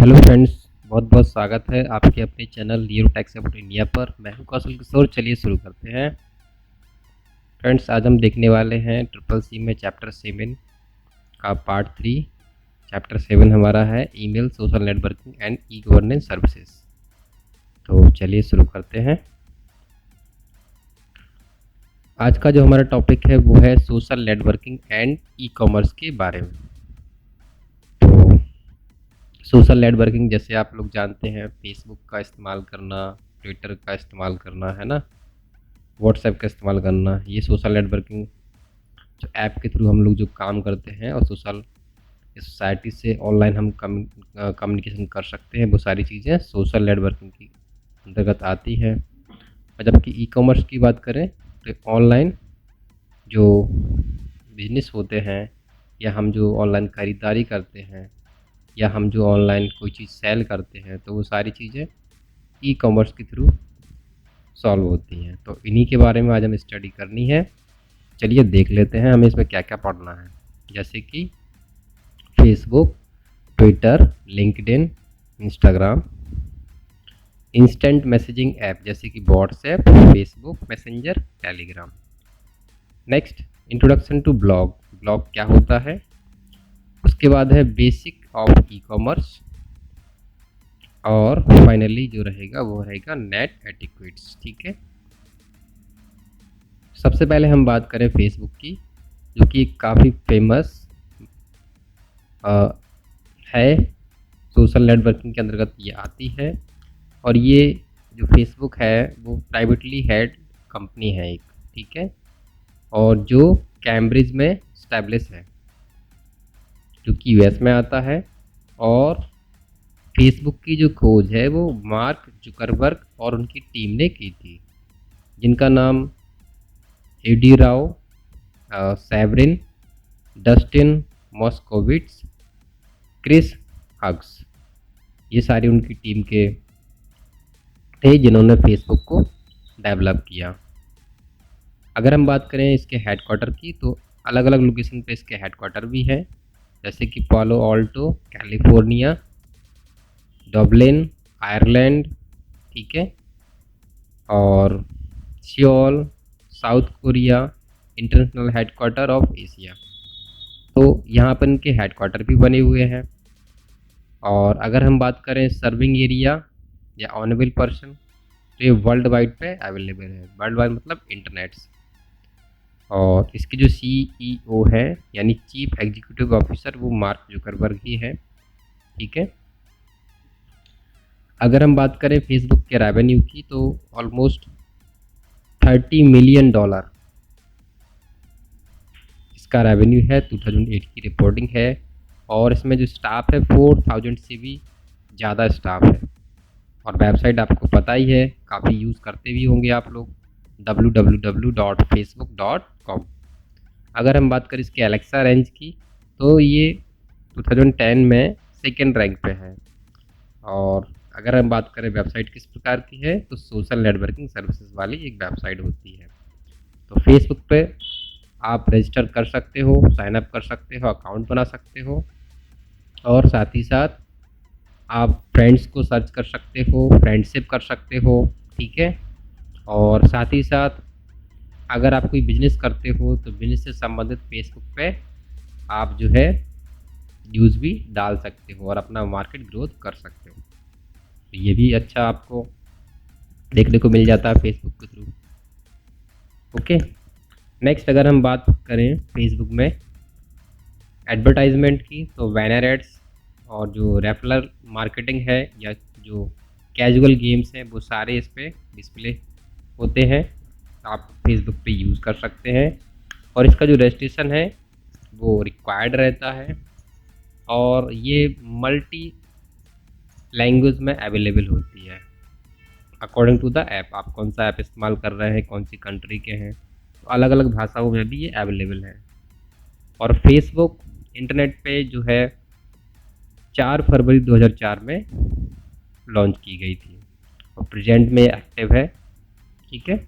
Hello friends, बहुत बहुत स्वागत है आपके अपने चैनल लियो टेक सपोर्ट इंडिया पर। मैं हूं कौशल किशोर। चलिए शुरू करते हैं। फ्रेंड्स, आज हम देखने वाले हैं ट्रिपल सी में चैप्टर 7 का पार्ट 3। चैप्टर 7 हमारा है email, social networking and e governance services. तो चलिए शुरू करते हैं। आज का जो हमारा टॉपिक है वो है social networking and e commerce के बारे में। तो सोशल नेटवर्किंग जैसे आप लोग जानते हैं, फेसबुक का इस्तेमाल करना, ट्विटर का इस्तेमाल करना, है ना, व्हाट्सएप का इस्तेमाल करना, ये सोशल नेटवर्किंग जो ऐप के थ्रू हम लोग जो काम करते हैं और सोसाइटी से ऑनलाइन हम कम्युनिकेशन कर सकते हैं, वो सारी चीज़ें सोशल नेटवर्किंग की अंतर्गत आती है। और जबकि ई कॉमर्स की बात करें तो ऑनलाइन जो बिजनेस होते हैं या हम जो ऑनलाइन ख़रीदारी करते हैं या हम जो ऑनलाइन कोई चीज़ सेल करते हैं, तो वो सारी चीज़ें ई कॉमर्स के थ्रू सॉल्व होती हैं। तो इन्हीं के बारे में आज हम स्टडी करनी है। चलिए देख लेते हैं हमें इसमें क्या क्या पढ़ना है। जैसे कि Facebook, Twitter, LinkedIn, Instagram, instant messaging app जैसे कि WhatsApp, Facebook Messenger, Telegram. Next, introduction to blog. Blog क्या होता है। उसके बाद है बेसिक ऑफ ई कॉमर्स, और फाइनली जो रहेगा वो रहेगा नेट एटिक्वेट्स। ठीक है, सबसे पहले हम बात करें फेसबुक की, जो कि काफ़ी फेमस है, सोशल नेटवर्किंग के अंतर्गत ये आती है। और ये जो फेसबुक है वो प्राइवेटली हेड कंपनी है एक, ठीक है, और जो कैम्ब्रिज में इस्टेब्लिश है, जो कि यूएस में आता है। और फेसबुक की जो खोज है वो मार्क जुकरबर्ग और उनकी टीम ने की थी, जिनका नाम Eduardo, Saverin, Dustin Moskovitz, Chris Hughes, ये सारी उनकी टीम के थे जिन्होंने फेसबुक को डेवलप किया। अगर हम बात करें इसके हेडक्वार्टर की, तो अलग अलग लोकेशन पे इसके हेडक्वार्टर भी हैं, जैसे कि पालो ऑल्टो कैलिफोर्निया, डब्लिन आयरलैंड, ठीक है, और Seoul south Korea, international headquarter of Asia. तो यहाँ पर इनके हेडक्वार्टर भी बने हुए हैं। और अगर हम बात करें सर्विंग एरिया या ऑनेबल पर्सन, तो ये वर्ल्ड वाइड पे अवेलेबल है। वर्ल्ड वाइड मतलब इंटरनेट। और इसके जो सीईओ है यानी चीफ एग्जीक्यूटिव ऑफिसर, वो मार्क जुकरबर्ग ही है। ठीक है, अगर हम बात करें फेसबुक के रेवेन्यू की, तो ऑलमोस्ट $30 मिलियन इसका रेवेन्यू है। 2008 की रिपोर्टिंग है। और इसमें जो स्टाफ है 4000 से भी ज़्यादा स्टाफ है। और वेबसाइट आपको पता ही है, काफ़ी यूज़ करते भी होंगे आप लोग, www.facebook.com। अगर हम बात करें इसके एलेक्सा रेंज की, तो ये 2010 में सेकेंड रैंक पे है। और अगर हम बात करें वेबसाइट किस प्रकार की है, तो सोशल नेटवर्किंग सर्विसेज वाली एक वेबसाइट होती है। तो फेसबुक पे आप रजिस्टर कर सकते हो, साइन अप कर सकते हो, अकाउंट बना सकते हो, और साथ ही साथ आप फ्रेंड्स को सर्च कर सकते हो, फ्रेंडशिप कर सकते हो, ठीक है। और साथ ही साथ अगर आप कोई बिजनेस करते हो तो बिजनेस से संबंधित फेसबुक पे आप जो है न्यूज़ भी डाल सकते हो और अपना मार्केट ग्रोथ कर सकते हो। तो ये भी अच्छा आपको देखने को मिल जाता है फेसबुक के थ्रू। ओके, नेक्स्ट अगर हम बात करें फेसबुक में एडवर्टाइजमेंट की, तो बैनर एड्स और जो रेफरल मार्केटिंग है या जो कैजुअल गेम्स हैं, वो सारे इस पर डिस्प्ले होते हैं। आप फेसबुक पे यूज़ कर सकते हैं। और इसका जो रजिस्ट्रेशन है वो रिक्वायर्ड रहता है, और ये मल्टी लैंग्वेज में अवेलेबल होती है अकॉर्डिंग टू द ऐप। आप कौन सा ऐप इस्तेमाल कर रहे हैं, कौन सी कंट्री के हैं, तो अलग अलग भाषाओं में भी ये अवेलेबल है। और फेसबुक इंटरनेट पे जो है 4 फरवरी 2004 में लॉन्च की गई थी और प्रेजेंट में एक्टिव है। ठीक है,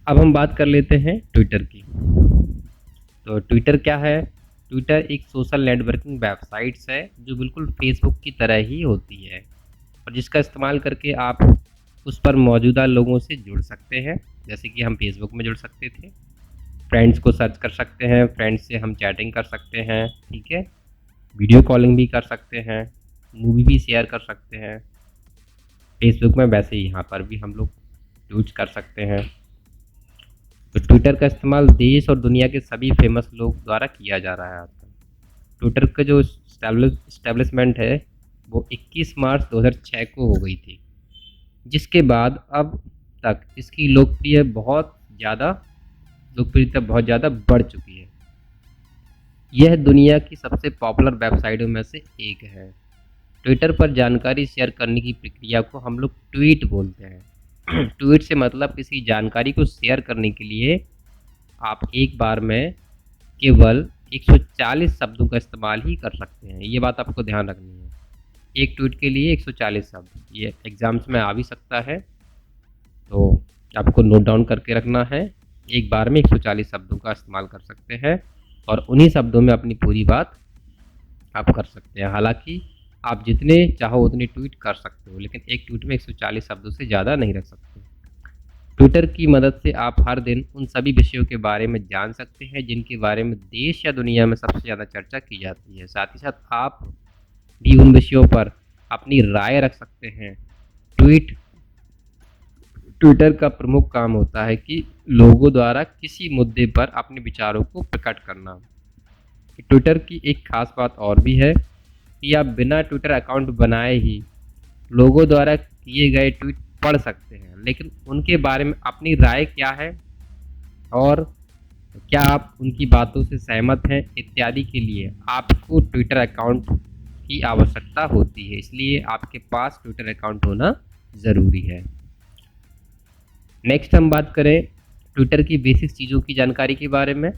अब हम बात कर लेते हैं ट्विटर की। तो ट्विटर क्या है। ट्विटर एक सोशल नेटवर्किंग वेबसाइट्स है जो बिल्कुल फेसबुक की तरह ही होती है और जिसका इस्तेमाल करके आप उस पर मौजूदा लोगों से जुड़ सकते हैं, जैसे कि हम फेसबुक में जुड़ सकते थे। फ्रेंड्स को सर्च कर सकते हैं, फ्रेंड्स से हम चैटिंग कर सकते हैं, ठीक है, वीडियो कॉलिंग भी कर सकते हैं, मूवी भी शेयर कर सकते हैं फेसबुक में, वैसे ही यहाँ पर भी हम लोग यूज कर सकते हैं। तो ट्विटर का इस्तेमाल देश और दुनिया के सभी फेमस लोग द्वारा किया जा रहा है आजकल। ट्विटर का जो इस्टेब्लिशमेंट है वो 21 मार्च 2006 को हो गई थी, जिसके बाद अब तक इसकी लोकप्रियता बहुत ज़्यादा बढ़ चुकी है। यह दुनिया की सबसे पॉपुलर वेबसाइटों में से एक है। ट्विटर पर जानकारी शेयर करने की प्रक्रिया को हम लोग ट्वीट बोलते हैं। ट्वीट से मतलब किसी जानकारी को शेयर करने के लिए आप एक बार में केवल 140 शब्दों का इस्तेमाल ही कर सकते हैं। ये बात आपको ध्यान रखनी है, एक ट्वीट के लिए 140 शब्द, ये एग्जाम्स में आ भी सकता है, तो आपको नोट डाउन करके रखना है। एक बार में 140 शब्दों का इस्तेमाल कर सकते हैं और उन्हीं शब्दों में अपनी पूरी बात आप कर सकते हैं। हालांकि आप जितने चाहो उतने ट्वीट कर सकते हो, लेकिन एक ट्वीट में 140 शब्दों से ज़्यादा नहीं रख सकते। ट्विटर की मदद से आप हर दिन उन सभी विषयों के बारे में जान सकते हैं जिनके बारे में देश या दुनिया में सबसे ज़्यादा चर्चा की जाती है। साथ ही साथ आप भी उन विषयों पर अपनी राय रख सकते हैं। ट्विटर का प्रमुख काम होता है कि लोगों द्वारा किसी मुद्दे पर अपने विचारों को प्रकट करना। ट्विटर की एक खास बात और भी है कि आप बिना ट्विटर अकाउंट बनाए ही लोगों द्वारा किए गए ट्वीट पढ़ सकते हैं, लेकिन उनके बारे में अपनी राय क्या है और क्या आप उनकी बातों से सहमत हैं इत्यादि के लिए आपको ट्विटर अकाउंट की आवश्यकता होती है। इसलिए आपके पास ट्विटर अकाउंट होना ज़रूरी है। नेक्स्ट हम बात करें ट्विटर की बेसिक चीज़ों की जानकारी के बारे में।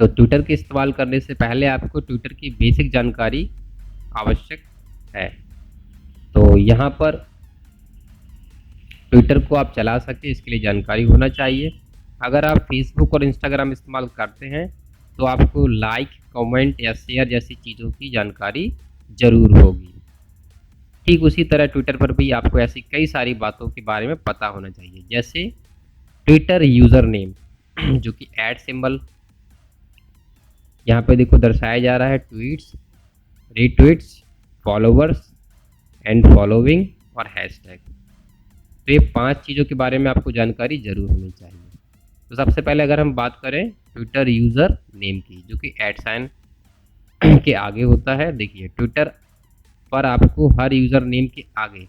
तो ट्विटर के इस्तेमाल करने से पहले आपको ट्विटर की बेसिक जानकारी आवश्यक है। तो यहाँ पर ट्विटर को आप चला सके इसके लिए जानकारी होना चाहिए। अगर आप फेसबुक और इंस्टाग्राम इस्तेमाल करते हैं तो आपको लाइक, कमेंट या शेयर जैसी चीज़ों की जानकारी ज़रूर होगी। ठीक उसी तरह ट्विटर पर भी आपको ऐसी कई सारी बातों के बारे में पता होना चाहिए, जैसे ट्विटर यूज़र नेम जो कि ऐड सिंबल यहाँ पे देखो दर्शाया जा रहा है, tweets, retweets, followers and following और हैशटैग। तो ये 5 चीज़ों के बारे में आपको जानकारी ज़रूर होनी चाहिए। तो सबसे पहले अगर हम बात करें ट्विटर यूज़र नेम की, जो कि ऐड साइन के आगे होता है। देखिए ट्विटर पर आपको हर यूज़र नेम के आगे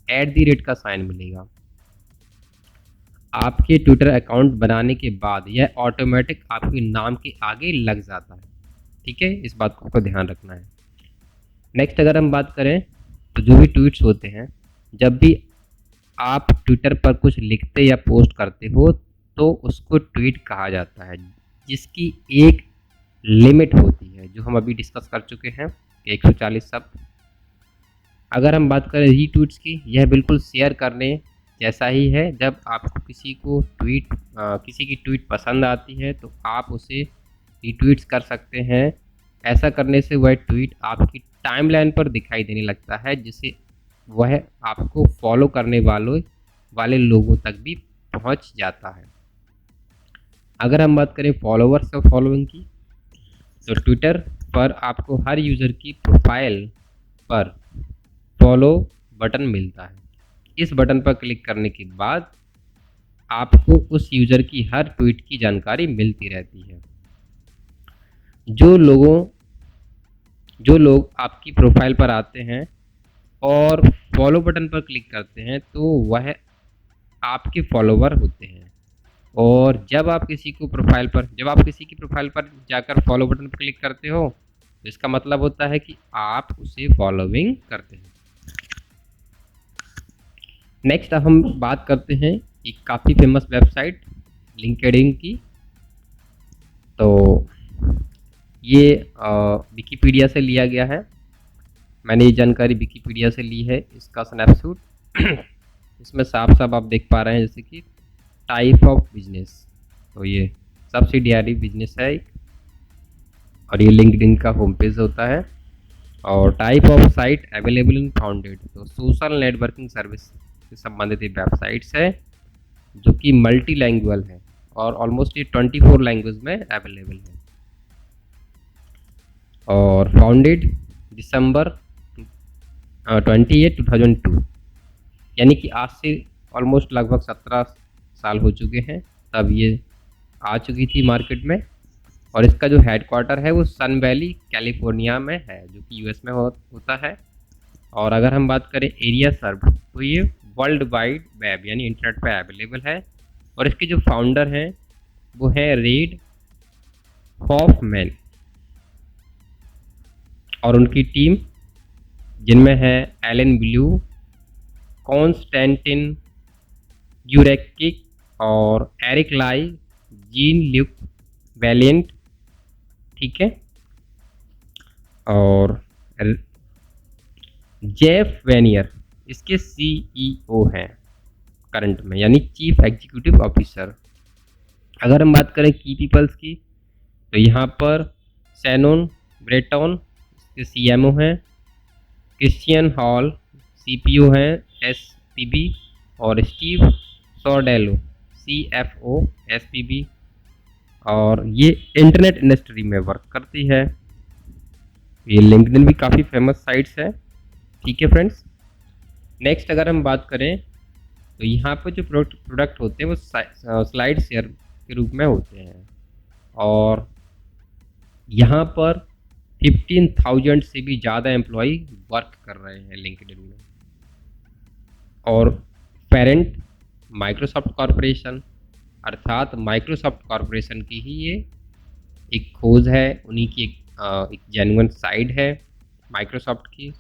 @ का साइन मिलेगा। आपके ट्विटर अकाउंट बनाने के बाद यह ऑटोमेटिक आपके नाम के आगे लग जाता है, ठीक है, इस बात को आपको ध्यान रखना है। नेक्स्ट अगर हम बात करें तो जो भी ट्वीट्स होते हैं, जब भी आप ट्विटर पर कुछ लिखते या पोस्ट करते हो तो उसको ट्वीट कहा जाता है, जिसकी एक लिमिट होती है जो हम अभी डिस्कस कर चुके हैं, 140 शब्द। अगर हम बात करें रीट्वीट्स की, यह बिल्कुल शेयर करने जैसा ही है। जब आपको किसी की ट्वीट पसंद आती है तो आप उसे रीट्वीट्स कर सकते हैं। ऐसा करने से वह ट्वीट आपकी टाइमलाइन पर दिखाई देने लगता है, जिससे वह आपको फॉलो करने वाले लोगों तक भी पहुंच जाता है। अगर हम बात करें फॉलोवर्स और फॉलोइंग की, तो ट्विटर पर आपको हर यूज़र की प्रोफाइल पर फॉलो बटन मिलता है। इस बटन पर क्लिक करने के बाद आपको उस यूज़र की हर ट्वीट की जानकारी मिलती रहती है। जो लोग आपकी प्रोफाइल पर आते हैं और फॉलो बटन पर क्लिक करते हैं तो वह आपके फॉलोवर होते हैं, और जब आप किसी की प्रोफाइल पर जाकर फॉलो बटन पर क्लिक करते हो तो इसका मतलब होता है कि आप उसे फॉलोइंग करते हैं। नेक्स्ट हम बात करते हैं एक काफ़ी फेमस वेबसाइट लिंक्डइन की। तो ये विकिपीडिया से लिया गया है। मैंने ये जानकारी विकिपीडिया से ली है, इसका स्नैपशॉट इसमें साफ साफ आप देख पा रहे हैं, जैसे कि टाइप ऑफ बिजनेस, तो ये सब्सिडियरी बिजनेस है। और ये लिंक्डइन का होम पेज होता है। और type of site available in founded, तो सोशल नेटवर्किंग सर्विस से संबंधित ये वेबसाइट्स है जो कि मल्टी लैंग्वेज है और ऑलमोस्ट ये 24 लैंग्वेज में अवेलेबल है। और फाउंडेड दिसंबर 28, 2002, यानी कि आज से ऑलमोस्ट लगभग 17 साल हो चुके हैं तब ये आ चुकी थी मार्केट में। और इसका जो हेडक्वार्टर है वो सन वैली कैलिफोर्निया में है, जो कि यूएस में होता है। और अगर हम बात करें एरिया सर्व, तो ये वर्ल्ड वाइड वेब यानी इंटरनेट पर अवेलेबल है। और इसके जो फाउंडर हैं वो है रेड हॉफमैन और उनकी टीम, जिनमें है एलन ब्लू, कॉन्स्टेंटिन यूरेकिक और एरिक लाई, जीन ल्यूक वैलियंट, ठीक है। और जेफ वेनियर इसके सीईओ हैं करंट में, यानी चीफ एग्जीक्यूटिव ऑफिसर। अगर हम बात करें की पीपल्स की, तो यहाँ पर सैनोन ब्रेटॉन इसके सीएमओ हैं, क्रिश्चियन हॉल सीपीओ हैं एसपीबी, और स्टीव सॉर्डेलो सीएफओ एसपीबी, और ये इंटरनेट इंडस्ट्री में वर्क करती है। ये लिंक्डइन भी काफ़ी फेमस साइट्स है, ठीक है फ्रेंड्स। नेक्स्ट अगर हम बात करें तो यहाँ पर जो प्रोडक्ट होते हैं वो स्लाइड शेयर के रूप में होते हैं। और यहाँ पर 15,000 से भी ज़्यादा एम्प्लॉई वर्क कर रहे हैं लिंक्डइन में। और पेरेंट माइक्रोसॉफ्ट कॉरपोरेशन, अर्थात माइक्रोसॉफ्ट कॉरपोरेशन की ही ये एक खोज है, उन्हीं की एक जेन्युइन साइट है माइक्रोसॉफ्ट की।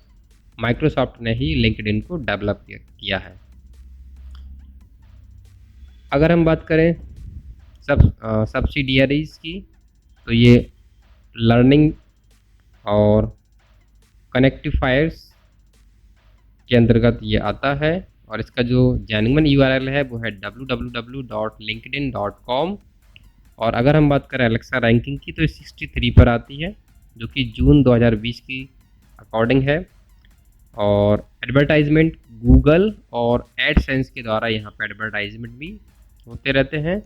माइक्रोसॉफ्ट ने ही लिंक्डइन को डेवलप किया है। अगर हम बात करें सब्सिडियरीज की, तो ये लर्निंग और कनेक्टिफायर्स के अंतर्गत ये आता है। और इसका जो जेन्युइन यूआरएल है वो है www.linkedin.com। और अगर हम बात करें एलेक्सा रैंकिंग की, तो ये 63 पर आती है, जो कि जून 2020 की अकॉर्डिंग है। और एडवर्टाइजमेंट गूगल और एडसेंस के द्वारा यहाँ पर एडवर्टाइजमेंट भी होते रहते हैं।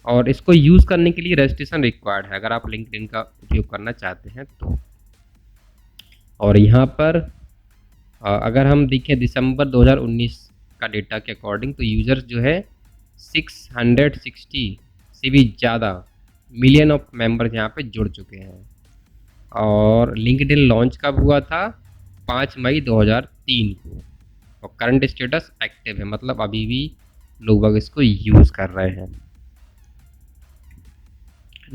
और इसको यूज़ करने के लिए रजिस्ट्रेशन रिक्वायर्ड है अगर आप लिंक्डइन का उपयोग करना चाहते हैं तो। और यहाँ पर अगर हम देखें दिसंबर 2019 का डेटा के अकॉर्डिंग, तो यूज़र्स जो है 660 से भी ज़्यादा मिलियन ऑफ मेंबर्स यहाँ पे जुड़ चुके हैं। और लिंक्डइन लॉन्च कब हुआ था? 5 मई 2003 को। और करंट स्टेटस एक्टिव है, मतलब अभी भी लोग इसको यूज़ कर रहे हैं।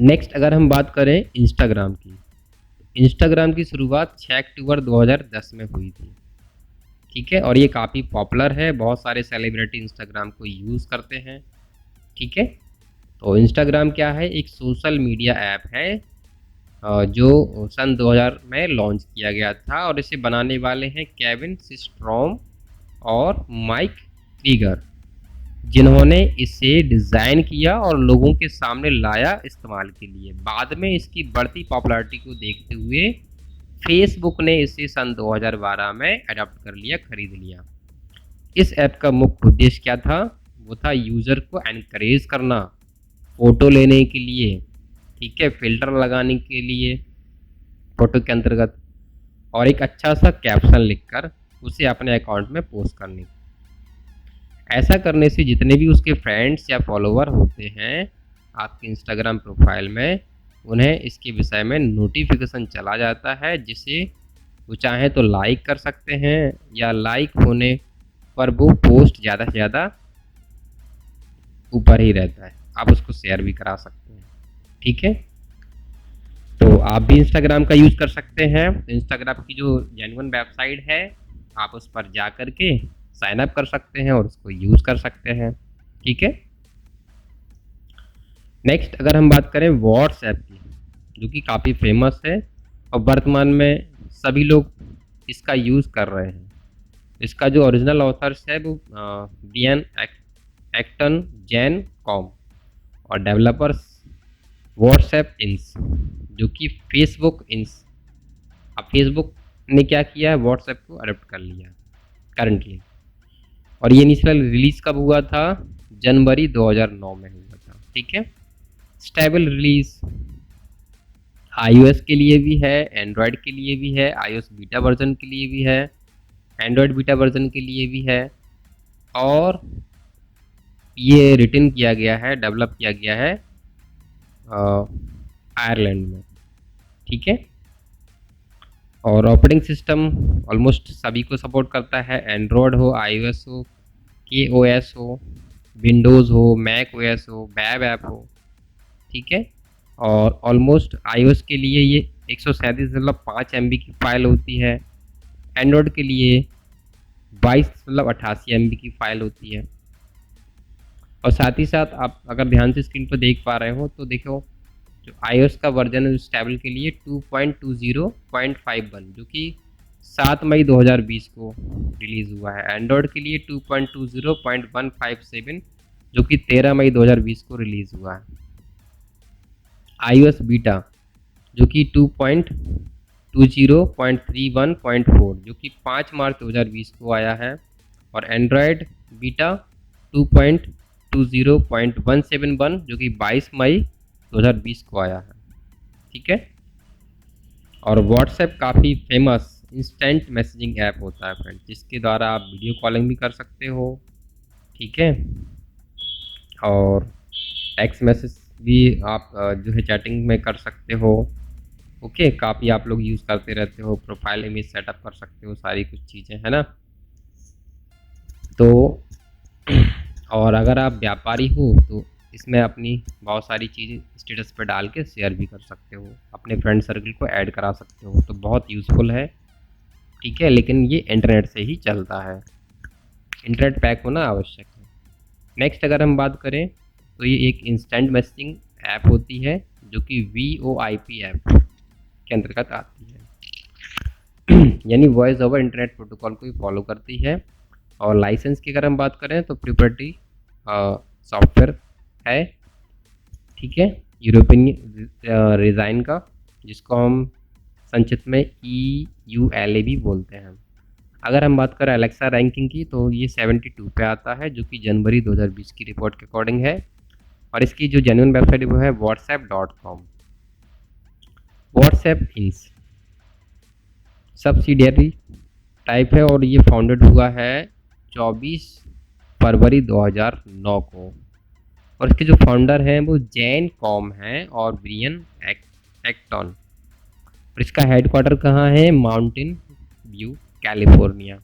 नेक्स्ट अगर हम बात करें इंस्टाग्राम की, इंस्टाग्राम की शुरुआत 6 अक्टूबर 2010 में हुई थी, ठीक है। और ये काफ़ी पॉपुलर है, बहुत सारे सेलिब्रिटी इंस्टाग्राम को यूज़ करते हैं, ठीक है। तो इंस्टाग्राम क्या है? एक सोशल मीडिया ऐप है जो सन 2000 में लॉन्च किया गया था। और इसे बनाने वाले हैं केविन सिस्ट्रॉम और माइक क्रीगर, जिन्होंने इसे डिज़ाइन किया और लोगों के सामने लाया इस्तेमाल के लिए। बाद में इसकी बढ़ती पॉपुलैरिटी को देखते हुए फेसबुक ने इसे सन 2012 में अडॉप्ट कर लिया, खरीद लिया। इस ऐप का मुख्य उद्देश्य क्या था? वो था यूज़र को एनकरेज करना, फ़ोटो लेने के लिए, ठीक है, फ़िल्टर लगाने के लिए फ़ोटो के अंतर्गत, और एक अच्छा सा कैप्शन लिखकर उसे अपने अकाउंट में पोस्ट करने। ऐसा करने से जितने भी उसके फ्रेंड्स या फॉलोवर होते हैं आपके इंस्टाग्राम प्रोफाइल में, उन्हें इसके विषय में नोटिफिकेशन चला जाता है, जिसे वो चाहे तो लाइक कर सकते हैं, या लाइक होने पर वो पोस्ट ज़्यादा से ज़्यादा ऊपर ही रहता है, आप उसको शेयर भी करा सकते हैं, ठीक है। तो आप भी इंस्टाग्राम का यूज़ कर सकते हैं। इंस्टाग्राम की जो जेन्युइन वेबसाइट है, आप उस पर जा कर के साइन अप कर सकते हैं और उसको यूज़ कर सकते हैं, ठीक है। नेक्स्ट अगर हम बात करें व्हाट्सएप की, जो कि काफ़ी फेमस है और वर्तमान में सभी लोग इसका यूज़ कर रहे हैं। इसका जो ओरिजिनल ऑथर्स है वो ब्रियन एक्टन जैन कॉम, और डेवलपर्स व्हाट्सएप इंस, जो कि फेसबुक इंस। अब फेसबुक ने क्या किया है, व्हाट्सएप को अडॉप्ट कर लिया करंटली। और ये इनिशियल रिलीज कब हुआ था, जनवरी 2009 में हुआ था। ठीक है, स्टेबल रिलीज iOS के लिए भी है, एंड्रॉयड के लिए भी है, iOS बीटा वर्जन के लिए भी है, एंड्रॉयड बीटा वर्जन के लिए भी है। और ये रिटन किया गया है, डेवलप किया गया है आयरलैंड में। ठीक है, और ऑपरेटिंग सिस्टम ऑलमोस्ट सभी को सपोर्ट करता है, एंड्रॉयड हो, iOS हो, KOS हो, विंडोज़ हो, मैक OS हो, वेब ऐप हो। ठीक है, और ऑलमोस्ट iOS के लिए ये 137.5 MB की फ़ाइल होती है, एंड्रॉयड के लिए 22.88 MB की फ़ाइल होती है। और साथ ही साथ आप अगर ध्यान से स्क्रीन पर देख पा रहे हो तो देखो, जो iOS का वर्जन है स्टेबल के लिए 2.20.51 जो कि 7 मई 2020 को रिलीज़ हुआ है। एंड्रॉयड के लिए 2.20.157 जो कि 13 मई 2020 को रिलीज़ हुआ है। iOS बीटा जो कि 2.20.31.4 जो कि 5 मार्च 2020 को आया है। और एंड्रॉयड बीटा 2.20.171 जो कि 22 मई 2020 को आया है। ठीक है, और व्हाट्सएप काफ़ी फेमस इंस्टेंट मैसेजिंग ऐप होता है फ्रेंड्स, जिसके द्वारा आप वीडियो कॉलिंग भी कर सकते हो। ठीक है, और टेक्स्ट मैसेज भी आप जो है चैटिंग में कर सकते हो। ओके, काफ़ी आप लोग यूज़ करते रहते हो, प्रोफाइल इमेज सेटअप कर सकते हो, सारी कुछ चीज़ें है ना। तो और अगर आप व्यापारी हो तो इसमें अपनी बहुत सारी चीज़ें स्टेटस पर डाल के शेयर भी कर सकते हो, अपने फ्रेंड सर्कल को ऐड करा सकते हो, तो बहुत यूज़फुल है। ठीक है, लेकिन ये इंटरनेट से ही चलता है, इंटरनेट पैक होना आवश्यक है। नेक्स्ट अगर हम बात करें तो ये एक इंस्टेंट मैसेजिंग ऐप होती है जो कि VoIP ऐप के अंतर्गत आती है यानी वॉइस ओवर इंटरनेट प्रोटोकॉल को ही फॉलो करती है। और लाइसेंस की अगर हम बात करें तो प्रोप्राइटरी सॉफ्टवेयर है। ठीक है, यूरोपियन डिज़ाइन का, जिसको हम संक्षिप्त में EULA भी बोलते हैं। अगर हम बात करें अलेक्सा रैंकिंग की तो ये 72 पे आता है जो कि जनवरी 2020 की रिपोर्ट के अकॉर्डिंग है। और इसकी जो जेन्युइन वेबसाइट है वो है whatsapp.com। व्हाट्सएप इंस सब्सिडियरी टाइप है और ये फाउंडेड हुआ है 24 फरवरी 2009 को। और इसके जो फाउंडर हैं वो जैन कॉम हैं और ब्रियन एक्टन। और इसका हेडक्वार्टर कहाँ है, माउंटेन व्यू कैलिफोर्निया,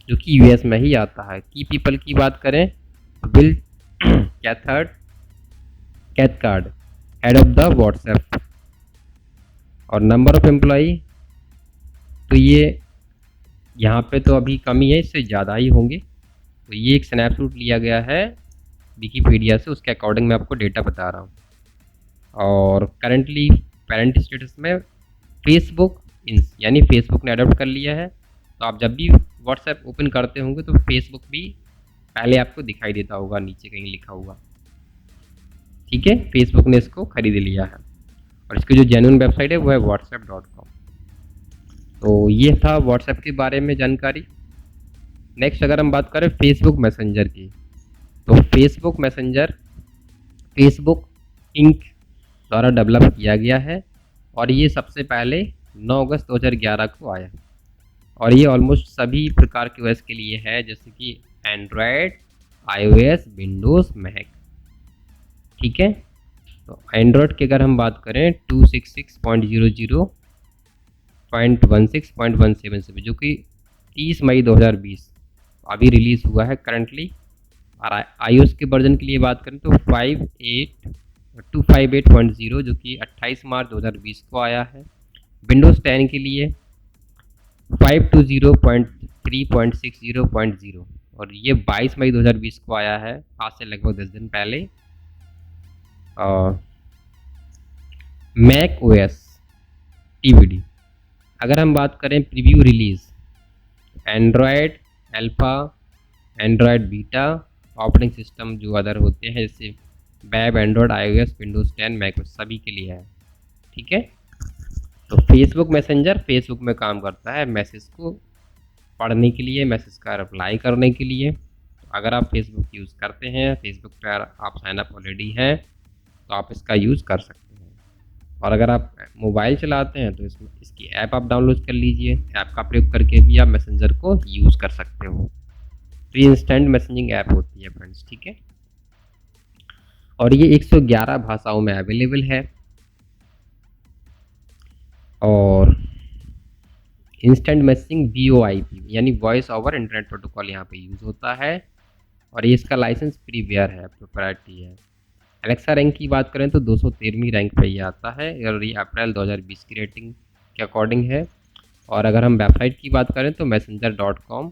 जो कि US में ही आता है। की पीपल की बात करें तो Bill Cathcart head of the WhatsApp. और नंबर ऑफ एम्प्लॉई तो ये यहाँ पे तो अभी कमी है, इससे ज़्यादा ही होंगे। तो ये एक स्नैपशॉट लिया गया है विकीपीडिया से, उसके अकॉर्डिंग मैं आपको डेटा बता रहा हूँ। और करंटली पेरेंट स्टेटस में फेसबुक इंस यानी फेसबुक ने अडॉप्ट कर लिया है। तो आप जब भी व्हाट्सएप ओपन करते होंगे तो फेसबुक भी पहले आपको दिखाई देता होगा, नीचे कहीं लिखा हुआ। ठीक है, फेसबुक ने इसको खरीद लिया है और इसकी जो जेन्युइन वेबसाइट है वो है whatsapp.com। तो ये था व्हाट्सएप के बारे में जानकारी। नेक्स्ट अगर हम बात करें फेसबुक मैसेंजर की तो फेसबुक मैसेंजर फेसबुक इंक द्वारा डेवलप किया गया है और ये सबसे पहले 9 अगस्त 2011 को आया। और ये ऑलमोस्ट सभी प्रकार के OS के लिए है, जैसे कि एंड्रॉयड, iOS, विंडोज़, मैक। ठीक है, तो एंड्रॉयड की अगर हम बात करें 266.00.16.177 जो कि 30 मई 2020 अभी रिलीज़ हुआ है करंटली। और iOS के वर्जन के लिए बात करें तो 258.0 जो कि 28 मार्च 2020 को आया है। विंडोज़ 10 के लिए 520.3.60.0 और ये 22 मई 2020 को आया है, आज से लगभग 10 दिन पहले। मैक OS TBD अगर हम बात करें preview release, Android alpha, Android beta, operating system जो अदर होते हैं जैसे web, Android, iOS, Windows 10, Mac सभी के लिए है। ठीक है, तो फेसबुक मैसेंजर फेसबुक में काम करता है मैसेज को पढ़ने के लिए, मैसेज का रिप्लाई करने के लिए। तो अगर आप फेसबुक यूज़ करते हैं, फेसबुक पर आप साइन अप ऑलरेडी हैं, तो आप इसका यूज़ कर सकते हैं। और अगर आप मोबाइल चलाते हैं तो इसमें इसकी ऐप आप डाउनलोड कर लीजिए। ऐप का प्रयोग करके भी आप मैसेंजर को यूज़ कर सकते हो। तो ये इंस्टेंट मैसेजिंग ऐप होती है फ्रेंड्स, ठीक है। और ये 111 भाषाओं में अवेलेबल है। और इंस्टेंट मैसेजिंग VoIP यानी वॉइस ओवर इंटरनेट प्रोटोकॉल यहाँ पे यूज़ होता है। और ये इसका लाइसेंस प्रीवेयर है, प्रोप्राइटरी है। एलेक्सा रैंक की बात करें तो 213वीं रैंक पे ये आता है और ये अप्रैल 2020 की रेटिंग के अकॉर्डिंग है। और अगर हम वेबसाइट की बात करें तो messenger.com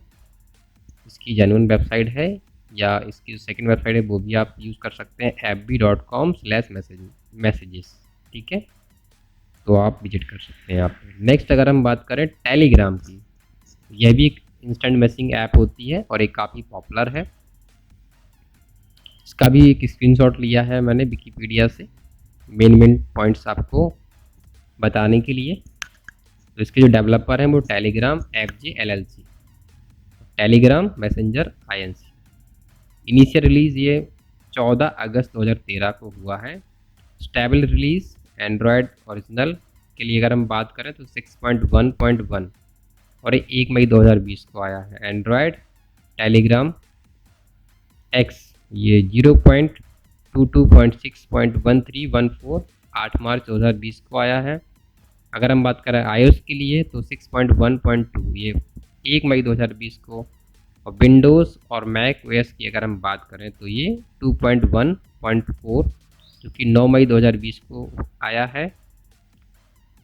इसकी जेन्युइन वेबसाइट है, या इसकी जो सेकंड वेबसाइट है वो भी आप यूज़ कर सकते हैं, fb.com/messages, ठीक है। तो आप विजिट कर सकते हैं यहाँ पे। नेक्स्ट अगर हम बात करें टेलीग्राम की, यह भी एक इंस्टेंट मैसेजिंग ऐप होती है और एक काफ़ी पॉपुलर है। इसका भी एक स्क्रीनशॉट लिया है मैंने विकिपीडिया से, मेन पॉइंट्स आपको बताने के लिए। तो इसके जो डेवलपर हैं वो Telegram FJ LLC, Telegram messenger INC। Initial release ये 14 अगस्त 2013 को हुआ है। स्टेबल रिलीज़ एंड्रॉयड ओरिजिनल के लिए अगर हम बात करें तो 6.1.1 और ये 1 मई 2020 को आया है। एंड्रॉयड टेलीग्राम X ये 0.22.6.1314 8 मार्च 2020 को आया है। अगर हम बात करें iOS के लिए तो 6.1.2 ये 1 मई 2020 को। और विंडोज़ और मैक OS की अगर हम बात करें तो ये 2.1.4 जो कि 9 मई 2020 को आया है।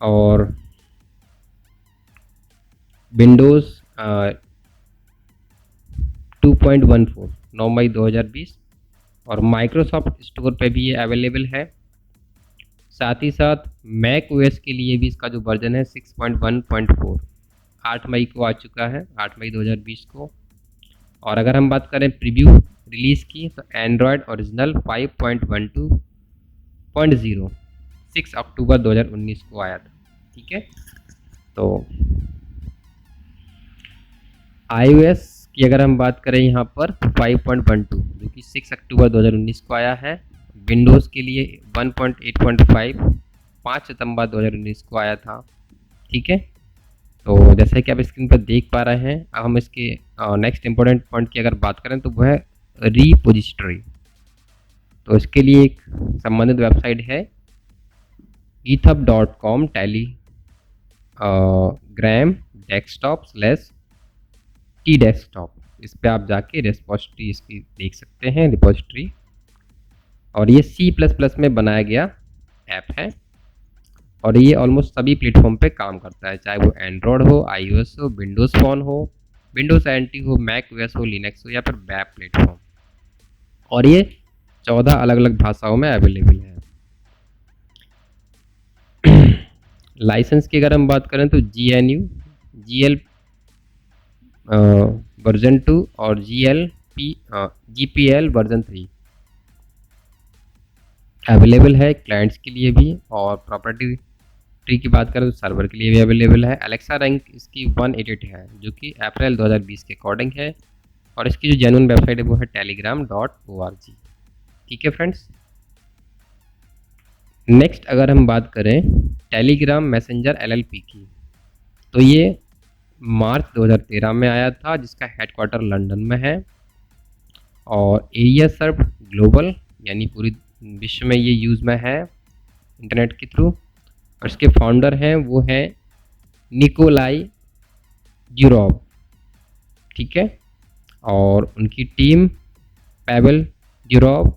और विंडोज़ 2.14 9 मई 2020। और माइक्रोसॉफ्ट स्टोर पे भी ये अवेलेबल है। साथ ही साथ मैक OS के लिए भी इसका जो वर्जन है 6.1.4 8 मई को आ चुका है, 8 मई 2020 को। और अगर हम बात करें प्रीव्यू रिलीज़ की तो एंड्रॉयड ओरिजिनल 5.12.0 6 अक्टूबर 2019 को आया था, ठीक है। तो iOS की अगर हम बात करें यहाँ पर 5.12 जो कि 6 अक्टूबर 2019 को आया है। विंडोज़ के लिए 1.8.5 5 सितंबर 2019 को आया था, ठीक है। तो जैसे कि आप स्क्रीन पर देख पा रहे हैं, अब हम इसके नेक्स्ट इम्पोर्टेंट पॉइंट की अगर बात करें तो वह है रिपोजिटरी। तो इसके लिए एक संबंधित वेबसाइट है github.com telegram desktop/t-desktop। इस पे आप जाके रिपोजिटरी इसकी देख सकते हैं, रिपोजिटरी। और ये C++ में बनाया गया ऐप है और ये ऑलमोस्ट सभी प्लेटफॉर्म पे काम करता है, चाहे वो एंड्रॉयड हो, iOS हो, विंडोज़ फ़ोन हो, विंडोज़ NT हो, मैक OS हो, लिनक्स हो या फिर वेब प्लेटफॉर्म। और ये 14 अलग अलग भाषाओं में अवेलेबल है। लाइसेंस की अगर हम बात करें तो GNU GL वर्जन 2 और GPL वर्जन 3 अवेलेबल है क्लाइंट्स के लिए भी। और प्रॉपर्टी ट्री की बात करें तो सर्वर के लिए भी अवेलेबल है। एलेक्सा रैंक इसकी 188 है जो कि अप्रैल 2020 के अकॉर्डिंग है। और इसकी जो जेन्युइन वेबसाइट है वो है telegram.org, ठीक है फ्रेंड्स। नेक्स्ट अगर हम बात करें टेलीग्राम मैसेंजर LLP की, तो ये मार्च 2013 में आया था, जिसका हेडक्वार्टर लंदन में है। और एरिया सर्व ग्लोबल यानी पूरी विश्व में ये यूज़ में है इंटरनेट के थ्रू। और इसके फाउंडर हैं वो हैं निकोलाई ड्यूरोव, ठीक है। और उनकी टीम पैवेल ड्यूरोव,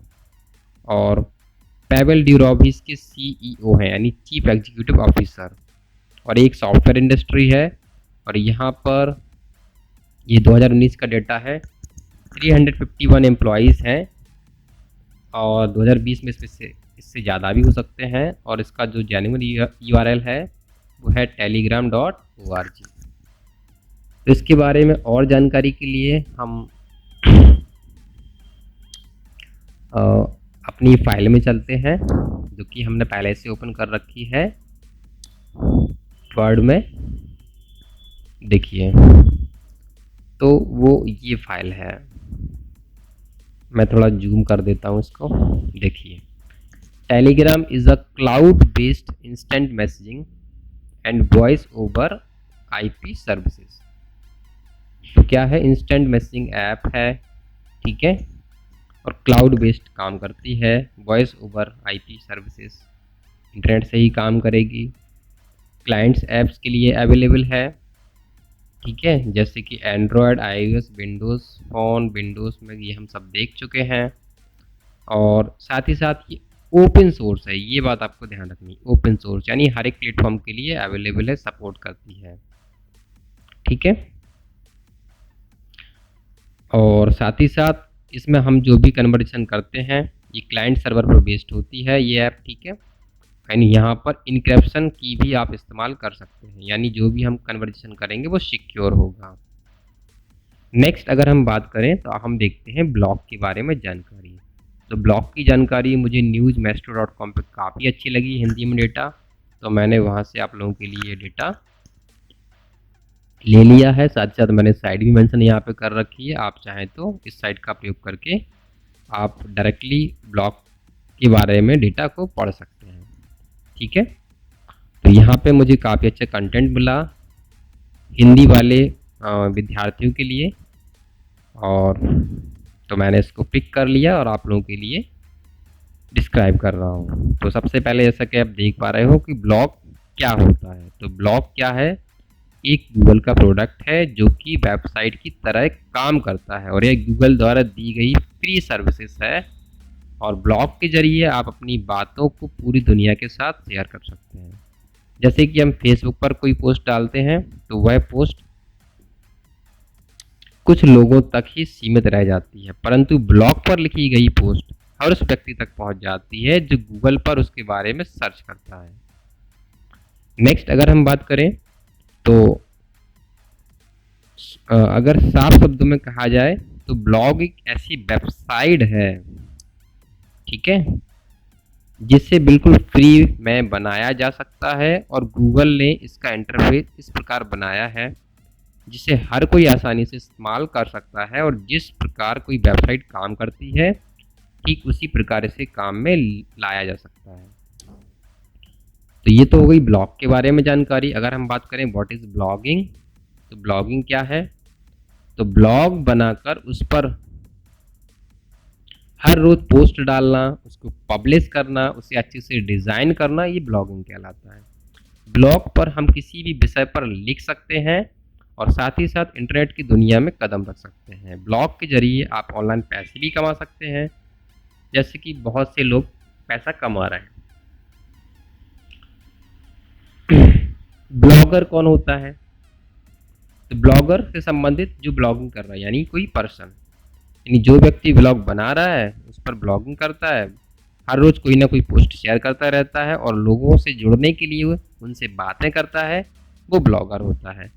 और पैवेल ड्यूरोव ही इसके CEO हैं यानी चीफ एग्जीक्यूटिव ऑफिसर। और एक सॉफ्टवेयर इंडस्ट्री है। और यहाँ पर ये 2019 का डेटा है, 351 एम्प्लॉयज़ हैं और 2020 में इससे ज़्यादा भी हो सकते हैं। और इसका जो जेन्युइन URL है वो है telegram.org। तो इसके बारे में और जानकारी के लिए हम अपनी फाइल में चलते हैं जो कि हमने पहले से ओपन कर रखी है। वर्ड में देखिए, तो वो ये फाइल है। मैं थोड़ा जूम कर देता हूँ इसको। देखिए, Telegram is a cloud based instant messaging and voice over IP services. तो क्या है, इंस्टेंट मैसेजिंग ऐप है, ठीक है, और क्लाउड बेस्ड काम करती है, voice over IP services, internet से ही काम करेगी, क्लाइंट्स ऐप्स के लिए अवेलेबल है, ठीक है, जैसे कि Android, iOS, Windows phone, Windows में ये हम सब देख चुके हैं। और साथ ही साथ ये ओपन सोर्स है, ये बात आपको ध्यान रखनी, ओपन सोर्स यानी हर एक प्लेटफॉर्म के लिए अवेलेबल है, सपोर्ट करती है, ठीक है। और साथ ही साथ इसमें हम जो भी कन्वर्सेशन करते हैं ये क्लाइंट सर्वर पर बेस्ड होती है ये ऐप, ठीक है। यानी यहाँ पर इनक्रिप्शन की भी आप इस्तेमाल कर सकते हैं, यानी जो भी हम कन्वर्सेशन करेंगे वो सिक्योर होगा। नेक्स्ट अगर हम बात करें तो हम देखते हैं ब्लॉग के बारे में जानकारी। तो ब्लॉग की जानकारी मुझे newsmaestro.com पे काफ़ी अच्छी लगी हिंदी में डेटा, तो मैंने वहाँ से आप लोगों के लिए डेटा ले लिया है। साथ ही साथ मैंने साइट भी मेंशन यहाँ पे कर रखी है, आप चाहें तो इस साइट का प्रयोग करके आप डायरेक्टली ब्लॉग के बारे में डेटा को पढ़ सकते हैं, ठीक है। तो यहाँ पे मुझे काफ़ी अच्छा कंटेंट मिला हिंदी वाले विद्यार्थियों के लिए, और तो मैंने इसको पिक कर लिया और आप लोगों के लिए डिस्क्राइब कर रहा हूँ। तो सबसे पहले जैसा कि आप देख पा रहे हो कि ब्लॉग क्या होता है। तो ब्लॉग क्या है, एक गूगल का प्रोडक्ट है जो कि वेबसाइट की तरह काम करता है और यह गूगल द्वारा दी गई फ्री सर्विसेज है। और ब्लॉग के जरिए आप अपनी बातों को पूरी दुनिया के साथ शेयर कर सकते हैं। जैसे कि हम फेसबुक पर कोई पोस्ट डालते हैं तो वह पोस्ट कुछ लोगों तक ही सीमित रह जाती है, परंतु ब्लॉग पर लिखी गई पोस्ट हर उस व्यक्ति तक पहुंच जाती है जो गूगल पर उसके बारे में सर्च करता है। नेक्स्ट अगर हम बात करें तो अगर साफ शब्दों में कहा जाए तो ब्लॉग एक ऐसी वेबसाइट है, ठीक है, जिसे बिल्कुल फ्री में बनाया जा सकता है और गूगल ने इसका इंटरफेस इस प्रकार बनाया है जिसे हर कोई आसानी से इस्तेमाल कर सकता है। और जिस प्रकार कोई वेबसाइट काम करती है ठीक उसी प्रकार इसे काम में लाया जा सकता है। तो ये तो हो गई ब्लॉग के बारे में जानकारी। अगर हम बात करें व्हाट इज़ ब्लॉगिंग, तो ब्लॉगिंग क्या है, तो ब्लॉग बनाकर उस पर हर रोज पोस्ट डालना, उसको पब्लिश करना, उसे अच्छे से डिज़ाइन करना, ये ब्लॉगिंग कहलाता है। ब्लॉग पर हम किसी भी विषय पर लिख सकते हैं और साथ ही साथ इंटरनेट की दुनिया में कदम रख सकते हैं। ब्लॉग के जरिए आप ऑनलाइन पैसे भी कमा सकते हैं, जैसे कि बहुत से लोग पैसा कमा रहे हैं। ब्लॉगर कौन होता है, तो ब्लॉगर से संबंधित जो ब्लॉगिंग कर रहा है यानी कोई पर्सन, यानी जो व्यक्ति ब्लॉग बना रहा है उस पर ब्लॉगिंग करता है, हर रोज कोई ना कोई पोस्ट शेयर करता रहता है और लोगों से जुड़ने के लिए उनसे बातें करता है, वो ब्लॉगर होता है।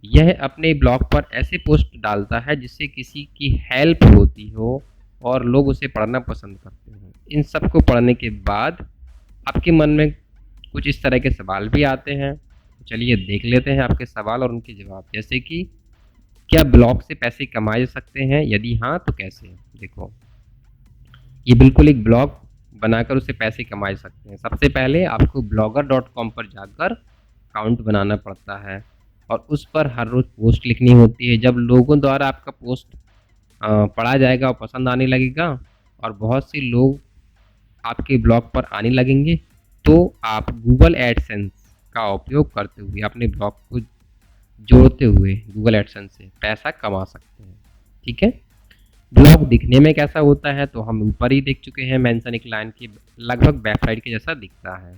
यह अपने ब्लॉग पर ऐसे पोस्ट डालता है जिससे किसी की हेल्प होती हो और लोग उसे पढ़ना पसंद करते हो। इन सब को पढ़ने के बाद आपके मन में कुछ इस तरह के सवाल भी आते हैं। चलिए देख लेते हैं आपके सवाल और उनके जवाब। जैसे कि क्या ब्लॉग से पैसे कमाए जा सकते हैं, यदि हाँ तो कैसे। देखो, ये बिल्कुल एक ब्लॉग बनाकर उसे पैसे कमा सकते हैं। सबसे पहले आपको blogger.com पर जाकर अकाउंट बनाना पड़ता है और उस पर हर रोज़ पोस्ट लिखनी होती है। जब लोगों द्वारा आपका पोस्ट पढ़ा जाएगा और पसंद आने लगेगा और बहुत से लोग आपके ब्लॉग पर आने लगेंगे तो आप गूगल एडसेंस का उपयोग करते हुए अपने ब्लॉग को जोड़ते हुए गूगल एडसेंस से पैसा कमा सकते हैं, ठीक है। ब्लॉग दिखने में कैसा होता है, तो हम ऊपर ही देख चुके हैं मेंशन एक लाइन की, लगभग वेबसाइट के जैसा दिखता है।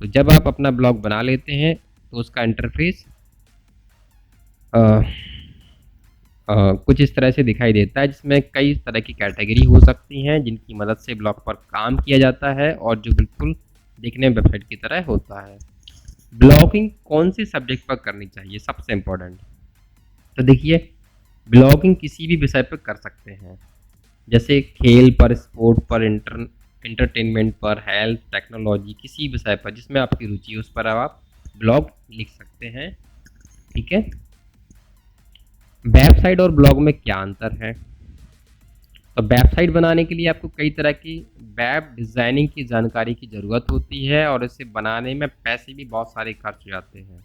तो जब आप अपना ब्लॉग बना लेते हैं तो उसका इंटरफेस कुछ इस तरह से दिखाई देता है, जिसमें कई तरह की कैटेगरी हो सकती हैं जिनकी मदद से ब्लॉग पर काम किया जाता है और जो बिल्कुल दिखने में वेबसाइट की तरह होता है। ब्लॉगिंग कौन से सब्जेक्ट पर करनी चाहिए, सबसे इम्पोर्टेंट। तो देखिए, ब्लॉगिंग किसी भी विषय पर कर सकते हैं, जैसे खेल पर, स्पोर्ट पर, एंटरटेनमेंट पर, हेल्थ, टेक्नोलॉजी, किसी विषय पर जिसमें आपकी रुचि है उस पर आप ब्लॉग लिख सकते हैं। ठीक है, वेबसाइट और ब्लॉग में क्या अंतर है? तो वेबसाइट बनाने के लिए आपको कई तरह की वेब डिज़ाइनिंग की जानकारी की ज़रूरत होती है और इसे बनाने में पैसे भी बहुत सारे खर्च हो जाते हैं।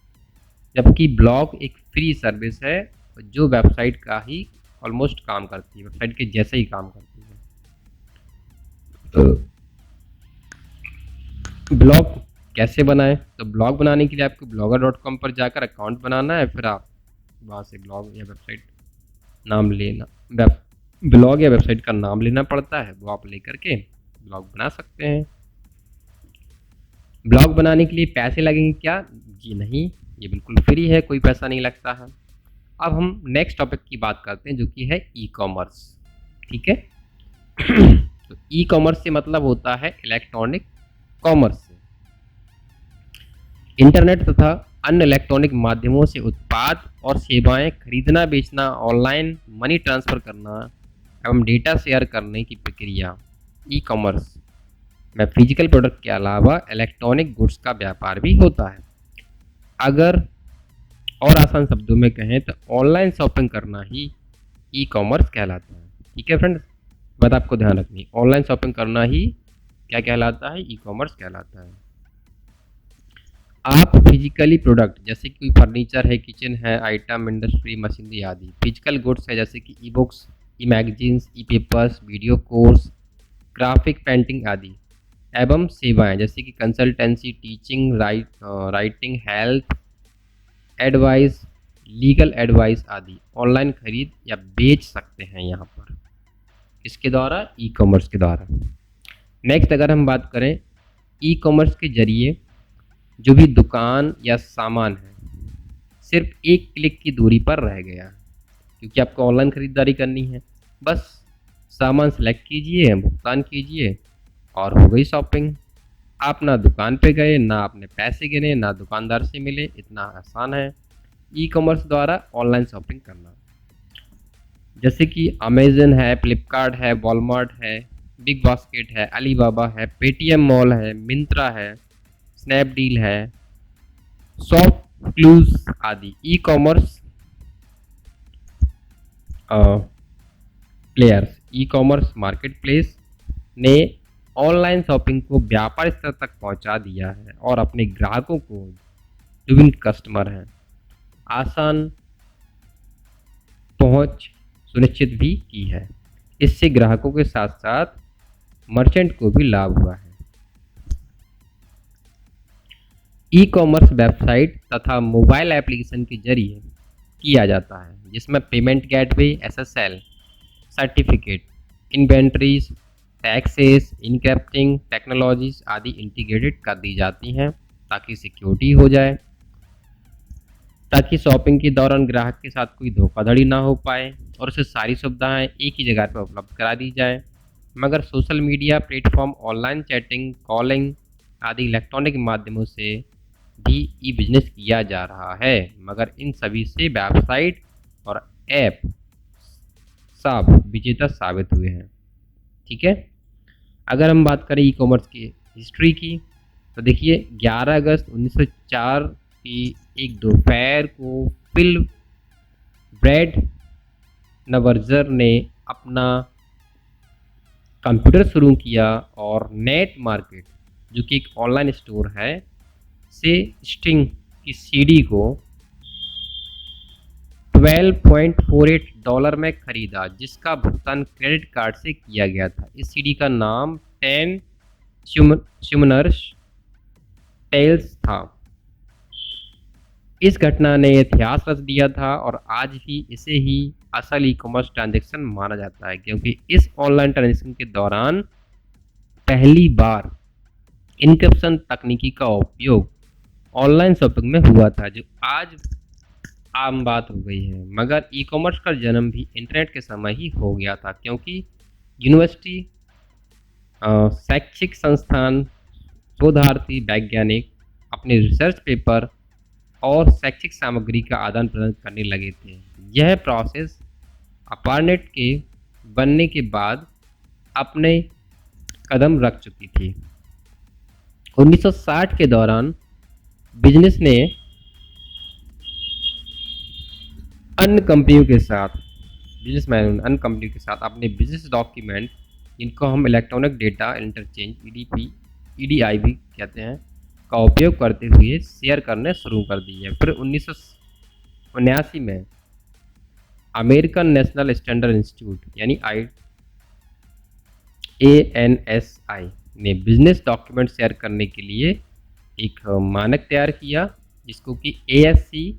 जबकि ब्लॉग एक फ्री सर्विस है जो वेबसाइट का ही ऑलमोस्ट काम करती है, वेबसाइट के जैसे ही काम करती है। ब्लॉग कैसे बनाएं? तो ब्लॉग बनाने के लिए आपको blogger.com पर जाकर अकाउंट बनाना है, फिर आप वहाँ से ब्लॉग या वेबसाइट नाम लेना, ब्लॉग या वेबसाइट का नाम लेना पड़ता है, वो आप लेकर के ब्लॉग बना सकते हैं। ब्लॉग बनाने के लिए पैसे लगेंगे क्या? जी नहीं, ये बिल्कुल फ्री है, कोई पैसा नहीं लगता है। अब हम नेक्स्ट टॉपिक की बात करते हैं जो कि है ई कॉमर्स। ठीक है, तो ई कॉमर्स से मतलब होता है इलेक्ट्रॉनिक कॉमर्स से। इंटरनेट तथा अन्य इलेक्ट्रॉनिक माध्यमों से उत्पाद और सेवाएं खरीदना बेचना, ऑनलाइन मनी ट्रांसफर करना एवं डेटा शेयर करने की प्रक्रिया ई कॉमर्स में फिजिकल प्रोडक्ट के अलावा इलेक्ट्रॉनिक गुड्स का व्यापार भी होता है। अगर और आसान शब्दों में कहें तो ऑनलाइन शॉपिंग करना ही ई कॉमर्स कहलाता है। ठीक है फ्रेंड्स, बात आपको ध्यान रखनी है, ऑनलाइन शॉपिंग करना ही क्या कहलाता है? ई कॉमर्स कहलाता है। आप फिजिकली प्रोडक्ट जैसे कि फर्नीचर है, किचन है, आइटम, इंडस्ट्री, मशीनरी आदि फिजिकल गुड्स है जैसे कि e books, e magazines, e papers, video course, graphic painting आदि एवं सेवाएं जैसे कि consultancy, teaching, writing, health advice, legal advice आदि ऑनलाइन खरीद या बेच सकते हैं यहाँ पर, इसके द्वारा ई कॉमर्स के द्वारा। नेक्स्ट अगर हम बात करें ई कॉमर्स के जरिए जो भी दुकान या सामान है सिर्फ एक क्लिक की दूरी पर रह गया, क्योंकि आपको ऑनलाइन खरीदारी करनी है, बस सामान सेलेक्ट कीजिए, भुगतान कीजिए और हो गई शॉपिंग। आप ना दुकान पे गए, ना आपने पैसे गिने, ना दुकानदार से मिले, इतना आसान है ई कॉमर्स द्वारा ऑनलाइन शॉपिंग करना। जैसे कि अमेजन है, फ्लिपकार्ट है, वॉलमार्ट है, बिग बास्केट है, अलीबाबा है, पेटीएम मॉल है, मिंत्रा है, स्नैपडील है, सॉफ्ट क्लूज आदि e commerce players, e commerce market place ने ऑनलाइन शॉपिंग को व्यापार स्तर तक पहुंचा दिया है और अपने ग्राहकों को जो भी कस्टमर हैं आसान पहुंच सुनिश्चित भी की है। इससे ग्राहकों के साथ साथ मर्चेंट को भी लाभ हुआ है। ई कॉमर्स वेबसाइट तथा मोबाइल एप्लीकेशन के जरिए किया जाता है, जिसमें payment gateway, SSL certificate, inventories, taxes, encrypting technologies आदि इंटीग्रेटेड कर दी जाती हैं ताकि सिक्योरिटी हो जाए, ताकि शॉपिंग के दौरान ग्राहक के साथ कोई धोखाधड़ी ना हो पाए और उसे सारी सुविधाएं एक ही जगह पर उपलब्ध करा दी जाए। मगर social media platform, online chatting, calling आदि इलेक्ट्रॉनिक माध्यमों से भी ई बिजनेस किया जा रहा है, मगर इन सभी से वेबसाइट और ऐप सब विजेता साबित हुए हैं। ठीक है, अगर हम बात करें ई कॉमर्स की हिस्ट्री की तो देखिए 11 अगस्त 1904 की एक दोपहर को फिल ब्रैड नवर्जर ने अपना कंप्यूटर शुरू किया और नेट मार्केट जो कि एक ऑनलाइन स्टोर है से स्टिंग की सीडी को $12.48 में खरीदा, जिसका भुगतान क्रेडिट कार्ड से किया गया था। इस सीडी का नाम 10 स्यूमनर्स टेल्स था। इस घटना ने इतिहास रच दिया था और आज भी इसे ही असल ई कॉमर्स ट्रांजैक्शन माना जाता है, क्योंकि इस ऑनलाइन ट्रांजैक्शन के दौरान पहली बार इनक्रिप्शन तकनीकी का उपयोग ऑनलाइन शॉपिंग में हुआ था, जो आज आम बात हो गई है। मगर ई कॉमर्स का जन्म भी इंटरनेट के समय ही हो गया था, क्योंकि यूनिवर्सिटी, शैक्षिक संस्थान, शोधार्थी, वैज्ञानिक अपने रिसर्च पेपर और शैक्षिक सामग्री का आदान प्रदान करने लगे थे। यह प्रोसेस अपारनेट के बनने के बाद अपने कदम रख चुकी थी। 1960 के दौरान बिजनेस ने अन्य कंपनियों के साथ बिजनेसमैन अन्य कंपनियों के साथ अपने बिजनेस डॉक्यूमेंट, जिनको हम electronic data interchange EDP EDI भी कहते हैं, का उपयोग करते हुए शेयर करने शुरू कर दी है। फिर 1979 में अमेरिकन नेशनल स्टैंडर्ड इंस्टीट्यूट यानी ANSI ने बिजनेस डॉक्यूमेंट शेयर करने के लिए एक मानक तैयार किया, जिसको कि ASC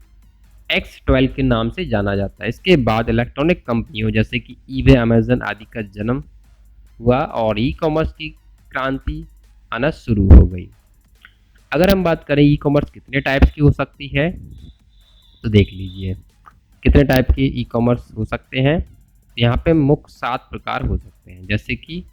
X12 के नाम से जाना जाता है। इसके बाद इलेक्ट्रॉनिक कंपनियों जैसे कि eBay, अमेजन आदि का जन्म हुआ और ई कॉमर्स की क्रांति आना शुरू हो गई। अगर हम बात करें ई कॉमर्स कितने टाइप्स की हो सकती है, तो देख लीजिए कितने टाइप के ई कॉमर्स हो सकते हैं। यहाँ पे मुख्य 7 प्रकार हो सकते हैं, जैसे कि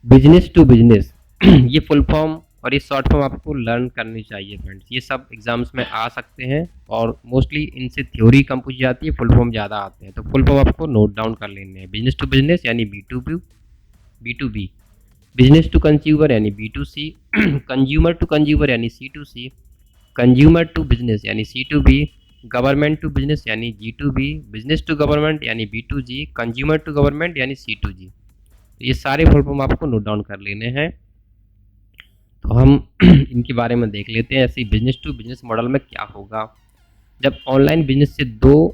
बिजनेस टू बिजनेस ये फुल फॉर्म और ये शॉर्ट फॉर्म आपको लर्न करनी चाहिए फ्रेंड्स। ये सब एग्जाम्स में आ सकते हैं और मोस्टली इनसे थ्योरी कम पूछी जाती है, फुल फॉर्म ज़्यादा आते हैं। तो फुल फॉर्म आपको नोट डाउन कर लेने हैं। बिजनेस टू बिजनेस यानी B2B, बिजनेस टू कंज्यूमर यानी B2C, कंज्यूमर टू कंज्यूमर यानी C2C, कंज्यूमर टू बिजनेस यानी C2B, गवर्नमेंट टू बिजनेस यानी G2B, बिजनेस टू गवर्नमेंट यानी B2G, कंज्यूमर टू गवर्नमेंट यानी C2G। तो ये सारे फुल फॉर्म आपको नोट डाउन कर लेने हैं। तो हम इनके बारे में देख लेते हैं। ऐसे बिजनेस टू बिजनेस मॉडल में क्या होगा, जब ऑनलाइन बिजनेस से 2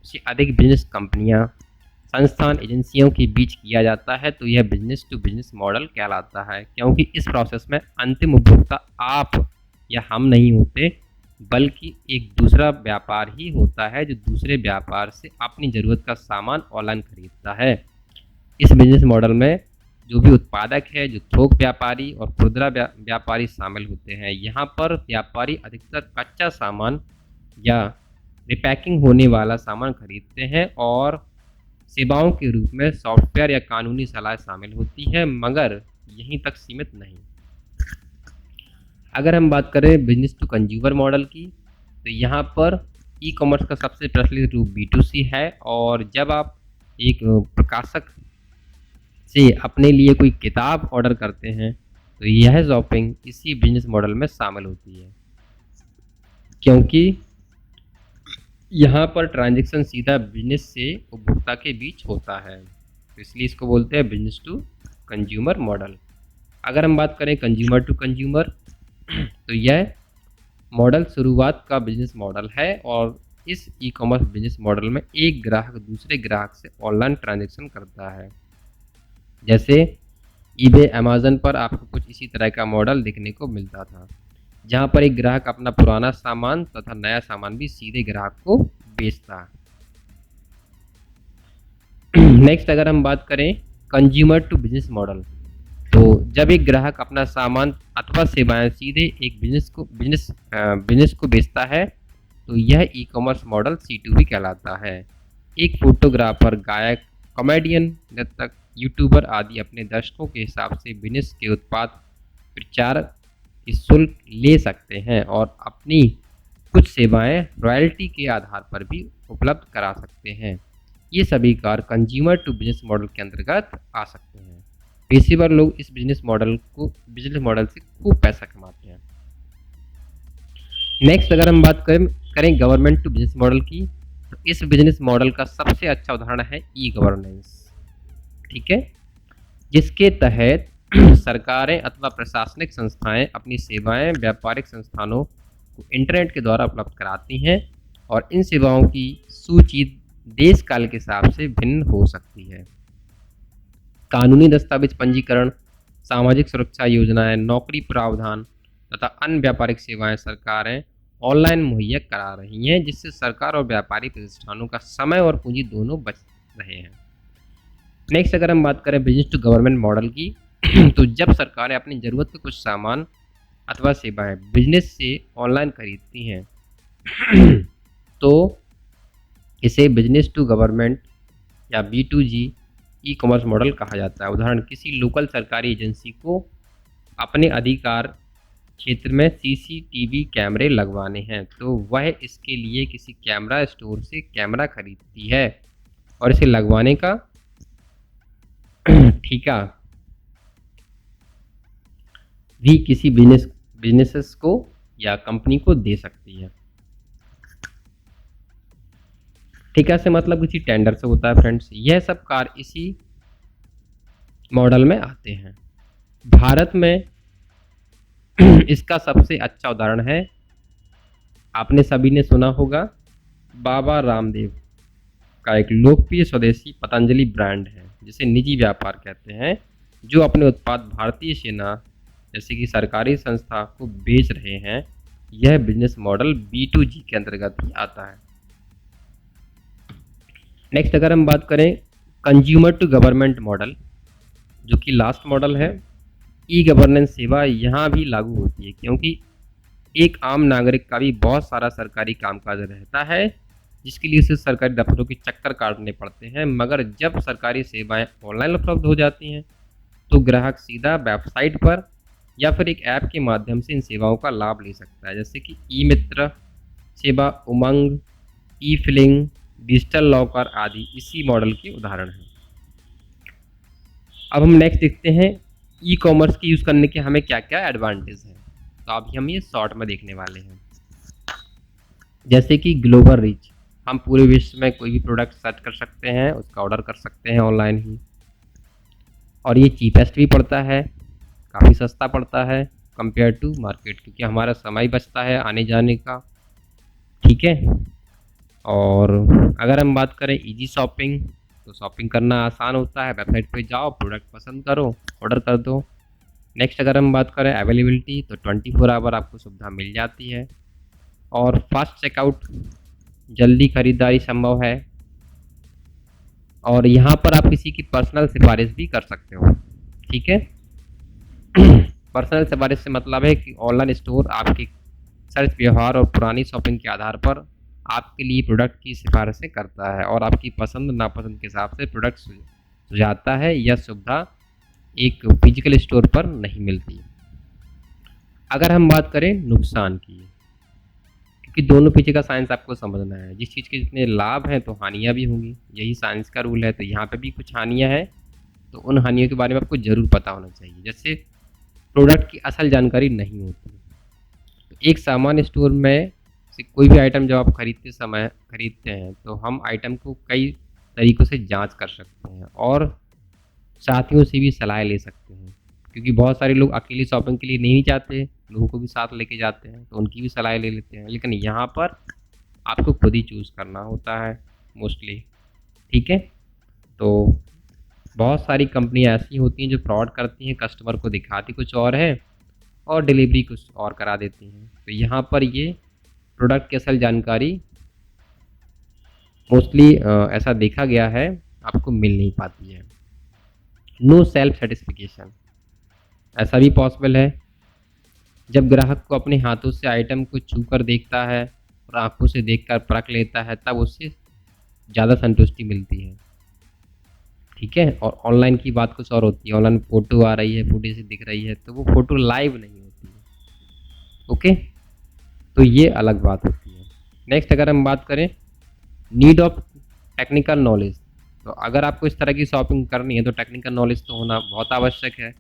से अधिक बिजनेस कंपनियां, संस्थान, एजेंसियों के बीच किया जाता है, तो यह बिजनेस टू बिजनेस मॉडल कहलाता है। क्योंकि इस प्रोसेस में अंतिम उपभोक्ता आप या हम नहीं होते, बल्कि एक दूसरा व्यापार ही होता है जो दूसरे व्यापार से अपनी ज़रूरत का सामान ऑनलाइन खरीदता है। इस बिजनेस मॉडल में जो भी उत्पादक है, जो थोक व्यापारी और खुदरा व्यापारी शामिल होते हैं। यहाँ पर व्यापारी अधिकतर कच्चा सामान या रिपैकिंग होने वाला सामान खरीदते हैं और सेवाओं के रूप में सॉफ्टवेयर या कानूनी सलाह शामिल होती है, मगर यहीं तक सीमित नहीं। अगर हम बात करें बिजनेस टू कंज्यूमर मॉडल की, तो यहाँ पर ई कॉमर्स का सबसे प्रचलित रूप B2C है। और जब आप एक प्रकाशक से अपने लिए कोई किताब ऑर्डर करते हैं, तो यह शॉपिंग इसी बिजनेस मॉडल में शामिल होती है, क्योंकि यहाँ पर ट्रांजैक्शन सीधा बिजनेस से उपभोक्ता के बीच होता है, तो इसलिए इसको बोलते हैं बिजनेस टू कंज्यूमर मॉडल। अगर हम बात करें कंज्यूमर टू कंज्यूमर, तो यह मॉडल शुरुआत का बिजनेस मॉडल है और इस ई कॉमर्स बिजनेस मॉडल में एक ग्राहक दूसरे ग्राहक से ऑनलाइन ट्रांजैक्शन करता है। जैसे eBay, अमेजन पर आपको कुछ इसी तरह का मॉडल देखने को मिलता था, जहां पर एक ग्राहक अपना पुराना सामान तथा नया सामान भी सीधे ग्राहक को बेचता है। नेक्स्ट अगर हम बात करें कंज्यूमर टू बिजनेस मॉडल, तो जब एक ग्राहक अपना सामान अथवा सेवाएं सीधे एक बिजनेस को बेचता है, तो यह ई कॉमर्स मॉडल C2B कहलाता है। एक फोटोग्राफर, गायक, कॉमेडियन, नर्तक, यूट्यूबर आदि अपने दर्शकों के हिसाब से बिजनेस के उत्पाद प्रचार की शुल्क ले सकते हैं और अपनी कुछ सेवाएं रॉयल्टी के आधार पर भी उपलब्ध करा सकते हैं। ये सभी कार्य कंज्यूमर टू बिजनेस मॉडल के अंतर्गत आ सकते हैं। पेशेवर लोग इस बिजनेस मॉडल से खूब पैसा कमाते हैं। नेक्स्ट अगर हम बात करें गवर्नमेंट टू बिजनेस मॉडल की, तो इस बिजनेस मॉडल का सबसे अच्छा उदाहरण है ई गवर्नेंस, ठीक है, जिसके तहत सरकारें अथवा प्रशासनिक संस्थाएं अपनी सेवाएं व्यापारिक संस्थानों को इंटरनेट के द्वारा उपलब्ध कराती हैं और इन सेवाओं की सूची देश काल के हिसाब से भिन्न हो सकती है। कानूनी दस्तावेज पंजीकरण, सामाजिक सुरक्षा योजनाएं, नौकरी प्रावधान तथा अन्य व्यापारिक सेवाएं सरकारें ऑनलाइन मुहैया करा रही हैं, जिससे सरकार और व्यापारी प्रतिष्ठानों का समय और पूंजी दोनों बच रहे हैं। नेक्स्ट अगर हम बात करें बिजनेस टू गवर्नमेंट मॉडल की, तो जब सरकारें अपनी ज़रूरत के कुछ सामान अथवा सेवाएं बिजनेस से ऑनलाइन खरीदती हैं, तो इसे बिजनेस टू गवर्नमेंट या B2G ई कॉमर्स मॉडल कहा जाता है। उदाहरण, किसी लोकल सरकारी एजेंसी को अपने अधिकार क्षेत्र में CCTV कैमरे लगवाने हैं, तो वह इसके लिए किसी कैमरा स्टोर से कैमरा खरीदती है और इसे लगवाने का ठेका भी किसी बिजनेसेस को या कंपनी को दे सकती है। ठेका से मतलब किसी टेंडर से होता है फ्रेंड्स। यह सब कार्य इसी मॉडल में आते हैं। भारत में इसका सबसे अच्छा उदाहरण है, आपने सभी ने सुना होगा, बाबा रामदेव का एक लोकप्रिय स्वदेशी पतंजलि ब्रांड है जिसे निजी व्यापार कहते हैं, जो अपने उत्पाद भारतीय सेना जैसे कि सरकारी संस्था को बेच रहे हैं। यह बिजनेस मॉडल B2G के अंतर्गत ही आता है। नेक्स्ट अगर हम बात करें कंज्यूमर टू गवर्नमेंट मॉडल, जो कि लास्ट मॉडल है, ई गवर्नेंस सेवा यहाँ भी लागू होती है, क्योंकि एक आम नागरिक का भी बहुत सारा सरकारी कामकाज रहता है जिसके लिए उसे सरकारी दफ्तरों के चक्कर काटने पड़ते हैं। मगर जब सरकारी सेवाएं ऑनलाइन उपलब्ध हो जाती हैं तो ग्राहक सीधा वेबसाइट पर या फिर एक ऐप के माध्यम से इन सेवाओं का लाभ ले सकता है, जैसे कि ई मित्र सेवा, उमंग, ई फिलिंग, डिजिटल लॉकर आदि इसी मॉडल के उदाहरण हैं। अब हम नेक्स्ट देखते हैं ई कॉमर्स की यूज़ करने के हमें क्या क्या एडवांटेज हैं। तो अभी हम ये शॉर्ट में देखने वाले हैं। जैसे कि ग्लोबल रीच, हम पूरे विश्व में कोई भी प्रोडक्ट सर्च कर सकते हैं, उसका ऑर्डर कर सकते हैं ऑनलाइन ही। और ये चीपेस्ट भी पड़ता है, काफ़ी सस्ता पड़ता है कंपेयर टू मार्केट, क्योंकि हमारा समय बचता है आने जाने का। ठीक है। और अगर हम बात करें इजी शॉपिंग, तो शॉपिंग करना आसान होता है, वेबसाइट पे जाओ, प्रोडक्ट पसंद करो, ऑर्डर कर दो। नेक्स्ट अगर हम बात करें अवेलेबिलिटी, तो 24 आवर आपको सुविधा मिल जाती है। और फास्ट चेकआउट, जल्दी खरीदारी संभव है। और यहाँ पर आप किसी की पर्सनल सिफारिश भी कर सकते हो। ठीक है। पर्सनल सिफारिश से मतलब है कि ऑनलाइन स्टोर आपके सर्च व्यवहार और पुरानी शॉपिंग के आधार पर आपके लिए प्रोडक्ट की सिफारिशें करता है और आपकी पसंद नापसंद के हिसाब से प्रोडक्ट सुझाता है। यह सुविधा एक फिजिकल स्टोर पर नहीं मिलती। अगर हम बात करें नुकसान की, क्योंकि दोनों पीछे का साइंस आपको समझना है, जिस चीज़ के जितने लाभ हैं तो हानियाँ भी होंगी, यही साइंस का रूल है। तो यहाँ पे भी कुछ हानियाँ हैं, तो उन हानियों के बारे में आपको ज़रूर पता होना चाहिए। जैसे प्रोडक्ट की असल जानकारी नहीं होती। तो एक सामान्य स्टोर में से कोई भी आइटम जब आप खरीदते हैं तो हम आइटम को कई तरीक़ों से जांच कर सकते हैं और साथियों से भी सलाह ले सकते हैं, क्योंकि बहुत सारे लोग अकेली शॉपिंग के लिए नहीं जाते, लोगों को भी साथ लेके जाते हैं, तो उनकी भी सलाह ले लेते हैं। लेकिन यहाँ पर आपको खुद ही चूज़ करना होता है मोस्टली। ठीक है। तो बहुत सारी कंपनियाँ ऐसी होती हैं जो फ्रॉड करती हैं, कस्टमर को दिखाती कुछ और है और डिलीवरी कुछ और करा देती हैं। तो यहाँ पर ये प्रोडक्ट की असल जानकारी मोस्टली ऐसा देखा गया है आपको मिल नहीं पाती है। नो सेल्फ सेटिस्फिकेशन, ऐसा भी पॉसिबल है। जब ग्राहक को अपने हाथों से आइटम को छूकर देखता है और आंखों से देखकर परख लेता है, तब उससे ज़्यादा संतुष्टि मिलती है। ठीक है। और ऑनलाइन की बात कुछ और होती है, ऑनलाइन फ़ोटो आ रही है, फ़ोटो से दिख रही है, तो वो फ़ोटो लाइव नहीं होती है। ओके, तो ये अलग बात होती है। नेक्स्ट अगर हम बात करें नीड ऑफ टेक्निकल नॉलेज, तो अगर आपको इस तरह की शॉपिंग करनी है तो टेक्निकल नॉलेज तो होना बहुत आवश्यक है।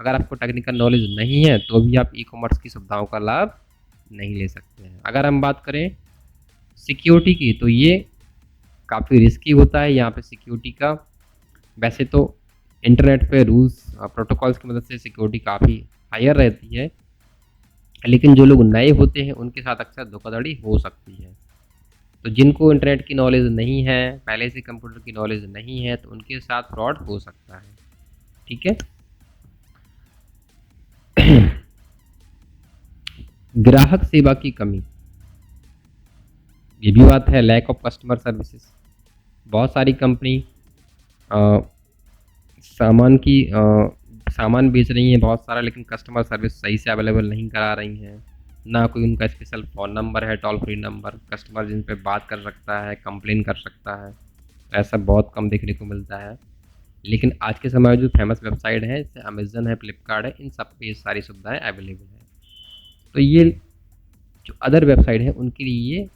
अगर आपको टेक्निकल नॉलेज नहीं है तो भी आप ई कॉमर्स की सुविधाओं का लाभ नहीं ले सकते हैं। अगर हम बात करें सिक्योरिटी की, तो ये काफ़ी रिस्की होता है। यहाँ पे सिक्योरिटी का, वैसे तो इंटरनेट पे रूल्स प्रोटोकॉल्स की मदद से सिक्योरिटी काफ़ी हायर रहती है, लेकिन जो लोग नए होते हैं उनके साथ अक्सर धोखाधड़ी हो सकती है। तो जिनको इंटरनेट की नॉलेज नहीं है, पहले से कंप्यूटर की नॉलेज नहीं है, तो उनके साथ फ्रॉड हो सकता है। ठीक है। ग्राहक सेवा की कमी, ये भी बात है, लैक ऑफ कस्टमर सर्विसेज। बहुत सारी कंपनी सामान बेच रही हैं बहुत सारा, लेकिन कस्टमर सर्विस सही से अवेलेबल नहीं करा रही हैं। ना कोई उनका स्पेशल फ़ोन नंबर है, टोल फ्री नंबर, कस्टमर जिन पे बात कर सकता है, कंप्लेन कर सकता है। ऐसा बहुत कम देखने को मिलता है। लेकिन आज के समय में जो फेमस वेबसाइट है, जैसे अमेज़न है, फ्लिपकार्ट है, इन सब पे ये सारी सुविधाएं अवेलेबल है। तो ये जो अदर वेबसाइट है उनके लिए,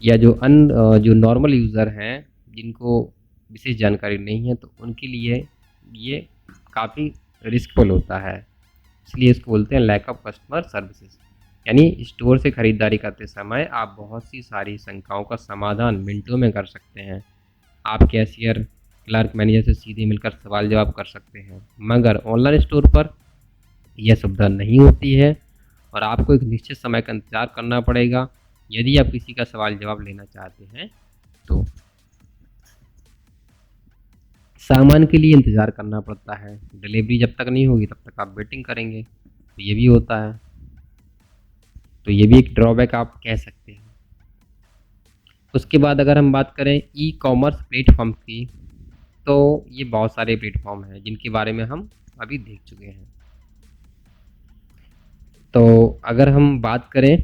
या जो नॉर्मल यूज़र हैं जिनको विशेष जानकारी नहीं है, तो उनके लिए ये काफ़ी रिस्कफुल होता है। इसलिए इसको बोलते हैं लैक ऑफ कस्टमर सर्विसेज। यानी स्टोर से ख़रीदारी करते समय आप बहुत सी सारी शंकाओं का समाधान मिनटों में कर सकते हैं। आप कैशियर, क्लर्क, मैनेजर से सीधे मिलकर सवाल जवाब कर सकते हैं, मगर ऑनलाइन स्टोर पर यह सुविधा नहीं होती है और आपको एक निश्चित समय का इंतज़ार करना पड़ेगा यदि आप किसी का सवाल जवाब लेना चाहते हैं तो। सामान के लिए इंतज़ार करना पड़ता है, डिलीवरी जब तक नहीं होगी तब तक आप वेटिंग करेंगे, तो ये भी होता है। तो ये भी एक ड्रॉबैक आप कह सकते हैं। उसके बाद अगर हम बात करें ई कॉमर्स प्लेटफॉर्म की, तो ये बहुत सारे प्लेटफॉर्म हैं जिनके बारे में हम अभी देख चुके हैं। तो अगर हम बात करें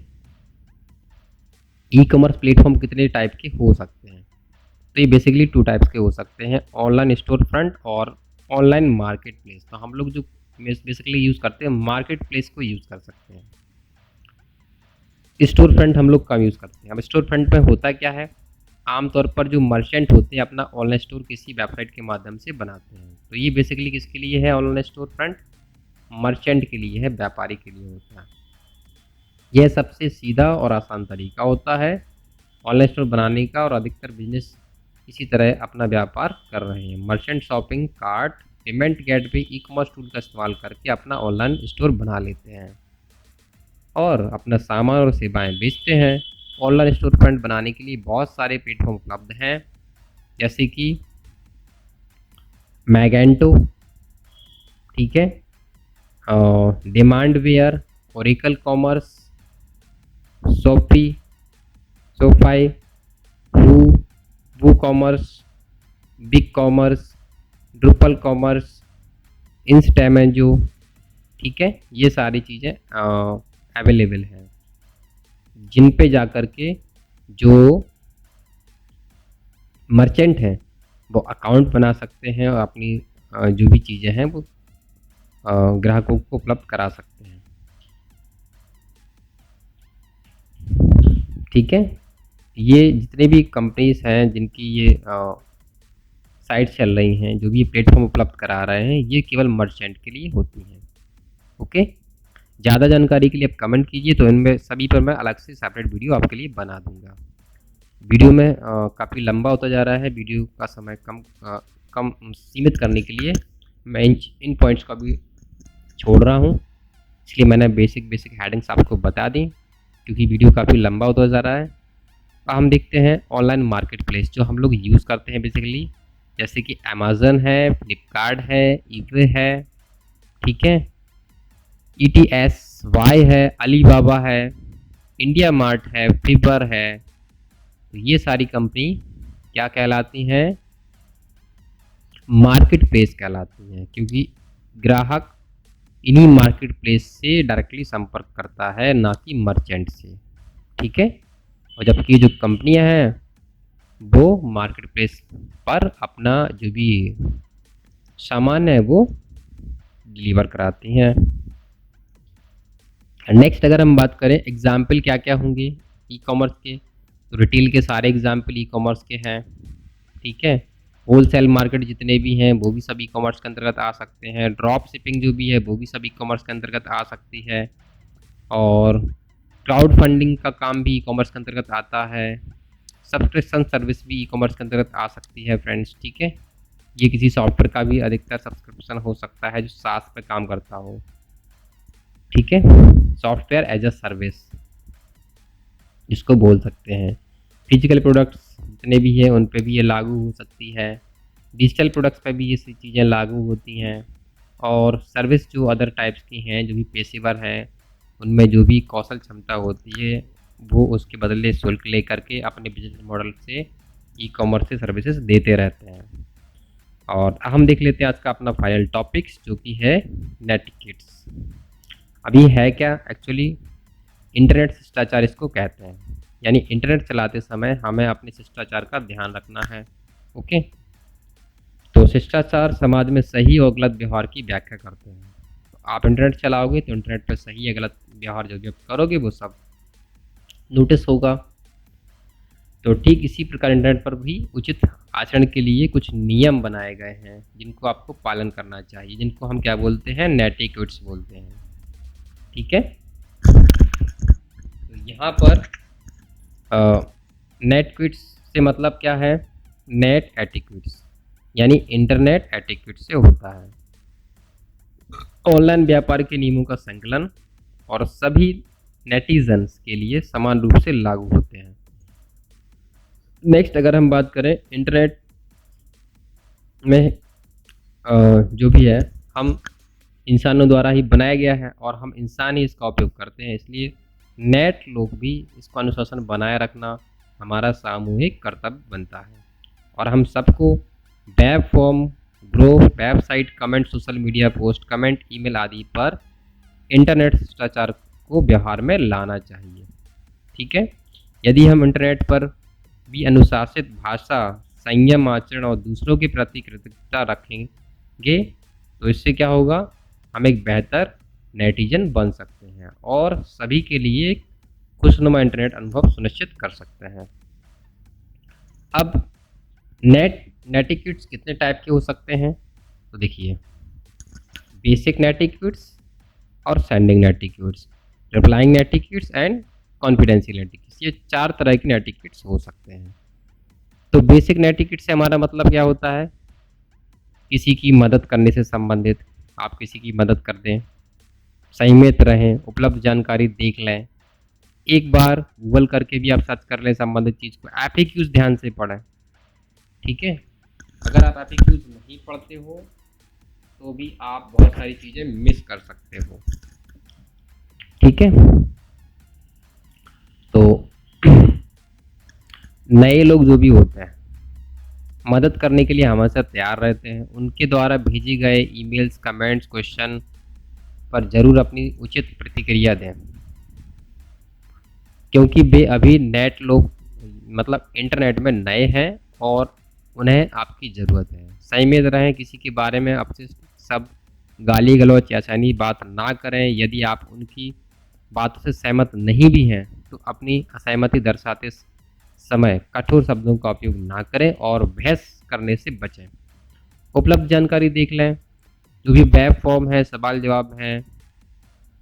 ई कॉमर्स प्लेटफॉर्म कितने टाइप के हो सकते हैं, तो ये बेसिकली 2 टाइप्स के हो सकते हैं, ऑनलाइन स्टोर फ्रंट और ऑनलाइन मार्केट प्लेस। तो हम लोग जो बेसिकली यूज़ करते हैं मार्केट प्लेस को यूज़ कर सकते हैं। स्टोर फ्रंट हम लोग कम यूज़ करते हैं। अब स्टोर फ्रंट में होता क्या है, आमतौर पर जो मर्चेंट होते हैं अपना ऑनलाइन स्टोर किसी वेबसाइट के माध्यम से बनाते हैं। तो ये बेसिकली किसके लिए है ऑनलाइन स्टोर फ्रंट, मर्चेंट के लिए है, व्यापारी के लिए होता है। यह सबसे सीधा और आसान तरीका होता है ऑनलाइन स्टोर बनाने का और अधिकतर बिजनेस इसी तरह अपना व्यापार कर रहे हैं। Merchant shopping cart, payment gateway, e commerce tool का इस्तेमाल करके अपना ऑनलाइन स्टोर बना लेते हैं और अपना सामान और सेवाएं बेचते हैं। ऑनलाइन स्टोर फ्रंट बनाने के लिए बहुत सारे प्लेटफॉर्म उपलब्ध हैं, जैसे कि मैगेंटो, ठीक है, डिमांडवेयर, ओरेकल कॉमर्स, शॉपाई, वू कॉमर्स, बिग कॉमर्स, ड्रुपल कॉमर्स, इंस्टामेंजो, ठीक है। ये सारी चीज़ें अवेलेबल हैं जिन पे जाकर के जो मर्चेंट हैं वो अकाउंट बना सकते हैं और अपनी जो भी चीज़ें हैं वो ग्राहकों को उपलब्ध करा सकते हैं, ठीक है। ये जितने भी कंपनीज हैं जिनकी ये साइट चल रही हैं, जो भी प्लेटफॉर्म उपलब्ध करा रहे हैं, ये केवल मर्चेंट के लिए होती हैं। ओके, ज़्यादा जानकारी के लिए आप कमेंट कीजिए, तो इनमें सभी पर मैं अलग से सेपरेट वीडियो आपके लिए बना दूंगा। वीडियो में काफ़ी लंबा होता जा रहा है, वीडियो का समय कम सीमित करने के लिए मैं इन पॉइंट्स का भी छोड़ रहा हूँ, इसलिए मैंने बेसिक हेडिंग्स आपको बता दी क्योंकि वीडियो काफ़ी लंबा होता जा रहा है। अब हम देखते हैं ऑनलाइन मार्केट प्लेस जो हम लोग यूज़ करते हैं बेसिकली, जैसे कि अमेज़न है, फ्लिपकार्ट है, ईबे है, ठीक है, ETSY है, अलीबाबा है, इंडिया मार्ट है, फिबर है। तो ये सारी कंपनी क्या कहलाती हैं, मार्केट प्लेस कहलाती हैं, क्योंकि ग्राहक इन्हीं मार्केट प्लेस से डायरेक्टली संपर्क करता है, ना कि मर्चेंट से, ठीक है। और जबकि जो कंपनियां हैं वो मार्केट प्लेस पर अपना जो भी सामान है वो डिलीवर कराती हैं। नेक्स्ट अगर हम बात करें एग्जाम्पल क्या क्या होंगे ई कॉमर्स के, तो रिटेल के सारे एग्जाम्पल ई कॉमर्स के हैं, ठीक है। होलसेल मार्केट जितने भी हैं वो भी सब ई कॉमर्स के अंतर्गत आ सकते हैं। ड्रॉप शिपिंग जो भी है वो भी सब ई कॉमर्स के अंतर्गत आ सकती है। और क्राउड फंडिंग का काम भी ई कॉमर्स के अंतर्गत आता है। सब्सक्रिप्शन सर्विस भी ई कॉमर्स के अंतर्गत आ सकती है फ्रेंड्स, ठीक है। ये किसी सॉफ्टवेयर का भी अधिकतर सब्सक्रिप्शन हो सकता है जो सास पे काम करता हो, ठीक है, सॉफ्टवेयर एज अ सर्विस इसको बोल सकते हैं। फिजिकल प्रोडक्ट्स जितने भी हैं उन पे भी ये लागू हो सकती है। डिजिटल प्रोडक्ट्स पे भी ये सी चीज़ें लागू होती हैं। और सर्विस जो अदर टाइप्स की हैं जो भी पेशेवर हैं उनमें जो भी कौशल क्षमता होती है वो उसके बदले शुल्क लेकर के अपने बिजनेस मॉडल से ई कॉमर्स से सर्विसेज देते रहते हैं। और हम देख लेते हैं आज का अपना फाइनल टॉपिक्स जो कि है नेटगिट्स। अभी है क्या, एक्चुअली इंटरनेट शिष्टाचार इसको कहते हैं, यानी इंटरनेट चलाते समय हमें अपने शिष्टाचार का ध्यान रखना है। ओके, तो शिष्टाचार समाज में सही और गलत व्यवहार की व्याख्या करते हैं। तो आप इंटरनेट चलाओगे तो इंटरनेट पर सही या गलत व्यवहार जो भी आप करोगे वो सब नोटिस होगा। तो ठीक इसी प्रकार इंटरनेट पर भी उचित आचरण के लिए कुछ नियम बनाए गए हैं जिनको आपको पालन करना चाहिए, जिनको हम क्या बोलते हैं, नेटिक्वेट्स बोलते हैं। ठीक है। तो यहाँ पर नेट क्विट्स से मतलब क्या है, नेट एटिक्विट्स यानी इंटरनेट एटिक्विट से होता है ऑनलाइन व्यापार के नियमों का संकलन और सभी नेटिजन्स के लिए समान रूप से लागू होते हैं। नेक्स्ट अगर हम बात करें इंटरनेट में जो भी है हम इंसानों द्वारा ही बनाया गया है और हम इंसान ही इसका उपयोग करते हैं, इसलिए नेट लोग भी इसको अनुशासन बनाए रखना हमारा सामूहिक कर्तव्य बनता है। और हम सबको web form, group, website, comment, social media post, comment, email आदि पर इंटरनेट शिष्टाचार को व्यवहार में लाना चाहिए। ठीक है। यदि हम इंटरनेट पर भी अनुशासित भाषा, संयम आचरण और दूसरों के प्रति कृतज्ञता रखेंगे तो इससे क्या होगा, हम एक बेहतर नेटिजन बन सकते हैं और सभी के लिए एक खुशनुमा इंटरनेट अनुभव सुनिश्चित कर सकते हैं। अब नेटिक्विट्स कितने टाइप के हो सकते हैं, तो देखिए बेसिक नेटिक्विट्स और सेंडिंग नेटिक्विट्स, रिप्लाइंग नेटिक्विट्स एंड कॉन्फिडेंशियल नेटिक्विट्स, ये 4 तरह के नेटिक्विट्स हो सकते हैं। तो बेसिक नेटिक्विट से हमारा मतलब क्या होता है, किसी की मदद करने से संबंधित, आप किसी की मदद कर दें, संयमित रहें, उपलब्ध जानकारी देख लें, एक बार गूगल करके भी आप सर्च कर लें संबंधित चीज़ को, एफएक्यूज ध्यान से पढ़ें। ठीक है। अगर आप एफएक्यूज नहीं पढ़ते हो तो भी आप बहुत सारी चीज़ें मिस कर सकते हो। ठीक है। तो नए लोग जो भी होते हैं मदद करने के लिए हमेशा तैयार रहते हैं, उनके द्वारा भेजे गए ईमेल्स, कमेंट्स, क्वेश्चन पर जरूर अपनी उचित प्रतिक्रिया दें, क्योंकि वे अभी नेट लोग मतलब इंटरनेट में नए हैं और उन्हें आपकी ज़रूरत है। संयमित रहें, किसी के बारे में आपसे सब गाली गलौच या अचानी बात ना करें। यदि आप उनकी बातों से सहमत नहीं भी हैं तो अपनी असहमति दर्शाते समय कठोर शब्दों का उपयोग ना करें और बहस करने से बचें। उपलब्ध जानकारी देख लें, जो भी वेब फॉर्म है, सवाल जवाब हैं,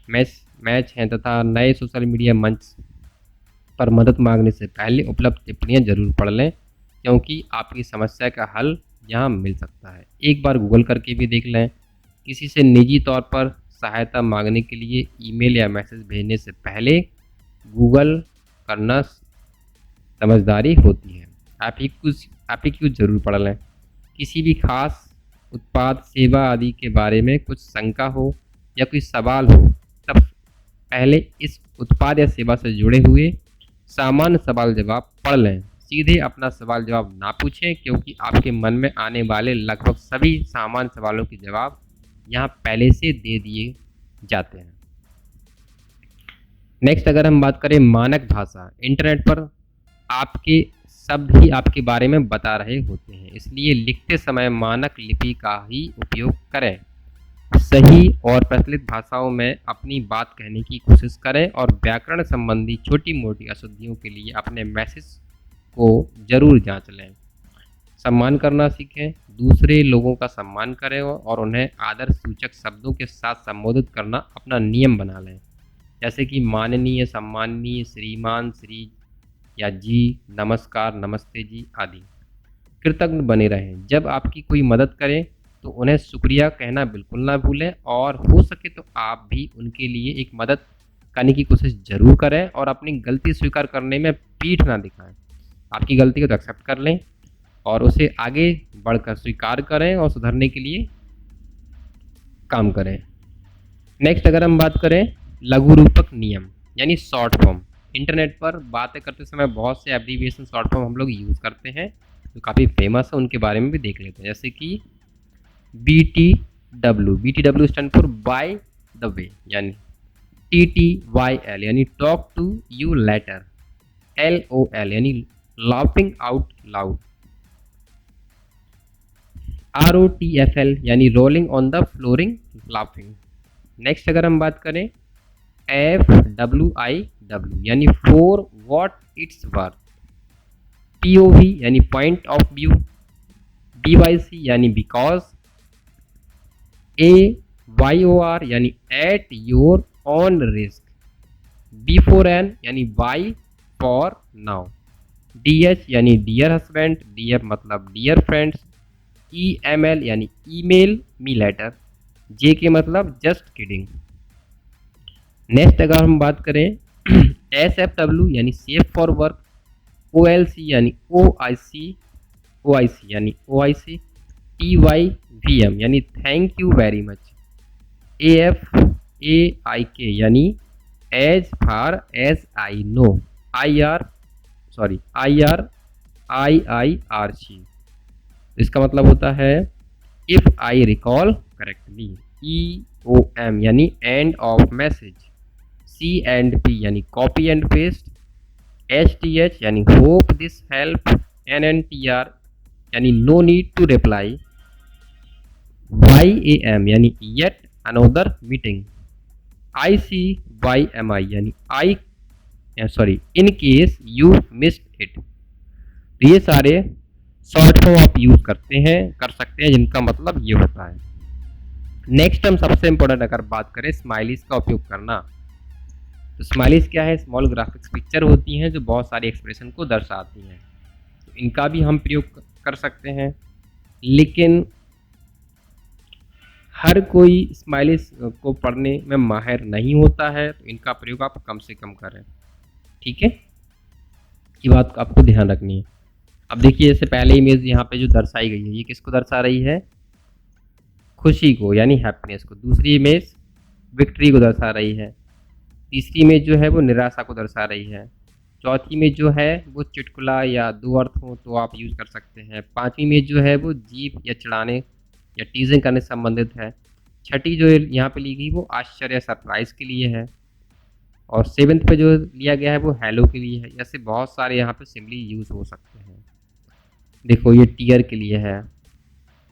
मैच हैं तथा नए सोशल मीडिया मंच पर मदद मांगने से पहले उपलब्ध टिप्पणियां जरूर पढ़ लें, क्योंकि आपकी समस्या का हल यहाँ मिल सकता है। एक बार गूगल करके भी देख लें। किसी से निजी तौर पर सहायता मांगने के लिए ईमेल या मैसेज भेजने से पहले गूगल करना समझदारी होती है। एफएक्यूज जरूर पढ़ लें। किसी भी खास उत्पाद, सेवा आदि के बारे में कुछ शंका हो या कोई सवाल हो तब पहले इस उत्पाद या सेवा से जुड़े हुए सामान्य सवाल जवाब पढ़ लें। सीधे अपना सवाल जवाब ना पूछें, क्योंकि आपके मन में आने वाले लगभग सभी सामान्य सवालों के जवाब यहाँ पहले से दे दिए जाते हैं। नेक्स्ट अगर हम बात करें मानक भाषा, इंटरनेट पर आपके शब्द ही आपके बारे में बता रहे होते हैं, इसलिए लिखते समय मानक लिपि का ही उपयोग करें। सही और प्रचलित भाषाओं में अपनी बात कहने की कोशिश करें और व्याकरण संबंधी छोटी मोटी अशुद्धियों के लिए अपने मैसेज को जरूर जांच लें। सम्मान करना सीखें, दूसरे लोगों का सम्मान करें और उन्हें आदर सूचक शब्दों के साथ संबोधित करना अपना नियम बना लें, जैसे कि माननीय, सम्माननीय, श्रीमान, श्री या जी, नमस्कार, नमस्ते जी आदि। कृतज्ञ बने रहें, जब आपकी कोई मदद करे तो उन्हें शुक्रिया कहना बिल्कुल ना भूलें और हो सके तो आप भी उनके लिए एक मदद करने की कोशिश जरूर करें और अपनी गलती स्वीकार करने में पीठ ना दिखाएं। आपकी गलती को तो एक्सेप्ट कर लें और उसे आगे बढ़कर स्वीकार करें और सुधरने के लिए काम करें। नेक्स्ट अगर हम बात करें लघु रूपक नियम यानी शॉर्ट फॉर्म, इंटरनेट पर बातें करते समय बहुत से एब्रीविएशन शॉर्ट फॉर्म हम लोग यूज़ करते हैं जो काफ़ी फेमस है, उनके बारे में भी देख लेते हैं। जैसे कि BTW stand for by the way, यानी TTYL यानी talk to you later, LOL यानी लाफिंग आउट लाउड, ROTFL यानी rolling on the flooring laughing. Next अगर हम बात करें FWIW यानी for what it's worth, POV यानी पॉइंट ऑफ व्यू, BYC यानी बिकॉज, AYOR यानी at your own risk. B for N यानी why for now. D H यानी डियर हस्बैंड, डी एफ मतलब डियर फ्रेंड्स, ई एम एल यानी email me later, J K मतलब just kidding. Next अगर हम बात करें एस एफ डब्ल्यू यानी safe for work, O L C यानी ओ आई सी यानी ओ I see, T Y V M यानी thank you very much, A F A I K यानी as far as I know, I R I R C, इसका मतलब होता है if I recall correctly. E O M यानी end of message, C and P यानी copy and paste, H T H यानी hope this help, N N T R यानी no need to reply, Y A M यानी yet another meeting, I C Y M I यानी in case you missed it. तो ये सारे short form आप use कर सकते हैं जिनका मतलब ये होता है। नेक्स्ट हम सबसे इंपॉर्टेंट अगर बात करें स्माइलीज का उपयोग करना, तो स्माइलीज क्या है, स्मॉल ग्राफिक्स पिक्चर होती हैं जो बहुत सारे एक्सप्रेशन को दर्शाती हैं, तो इनका भी हम प्रयोग कर सकते हैं। लेकिन हर कोई स्माइलीज को पढ़ने में माहिर नहीं होता है, तो इनका प्रयोग आप कम से कम करें, ठीक है, ये बात आपको ध्यान रखनी है। अब देखिए जैसे पहले इमेज यहाँ पे जो दर्शाई गई है ये किसको दर्शा रही है, खुशी को यानी हैप्पीनेस को। दूसरी इमेज विक्ट्री को दर्शा रही है। तीसरी इमेज जो है वो निराशा को दर्शा रही है। चौथी इमेज जो है वो चुटकुला या दो अर्थ हो तो आप यूज़ कर सकते हैं। पांचवी इमेज जो है वो जीप या चिढ़ाने या टीजिंग करने से संबंधित है। छठी जो यहाँ पे ली गई वो आश्चर्य या सरप्राइज के लिए है। और सेवेंथ पे जो लिया गया है वो हेलो के लिए है। ऐसे बहुत सारे यहाँ पे सिमिली यूज़ हो सकते हैं। देखो ये टीयर के लिए है,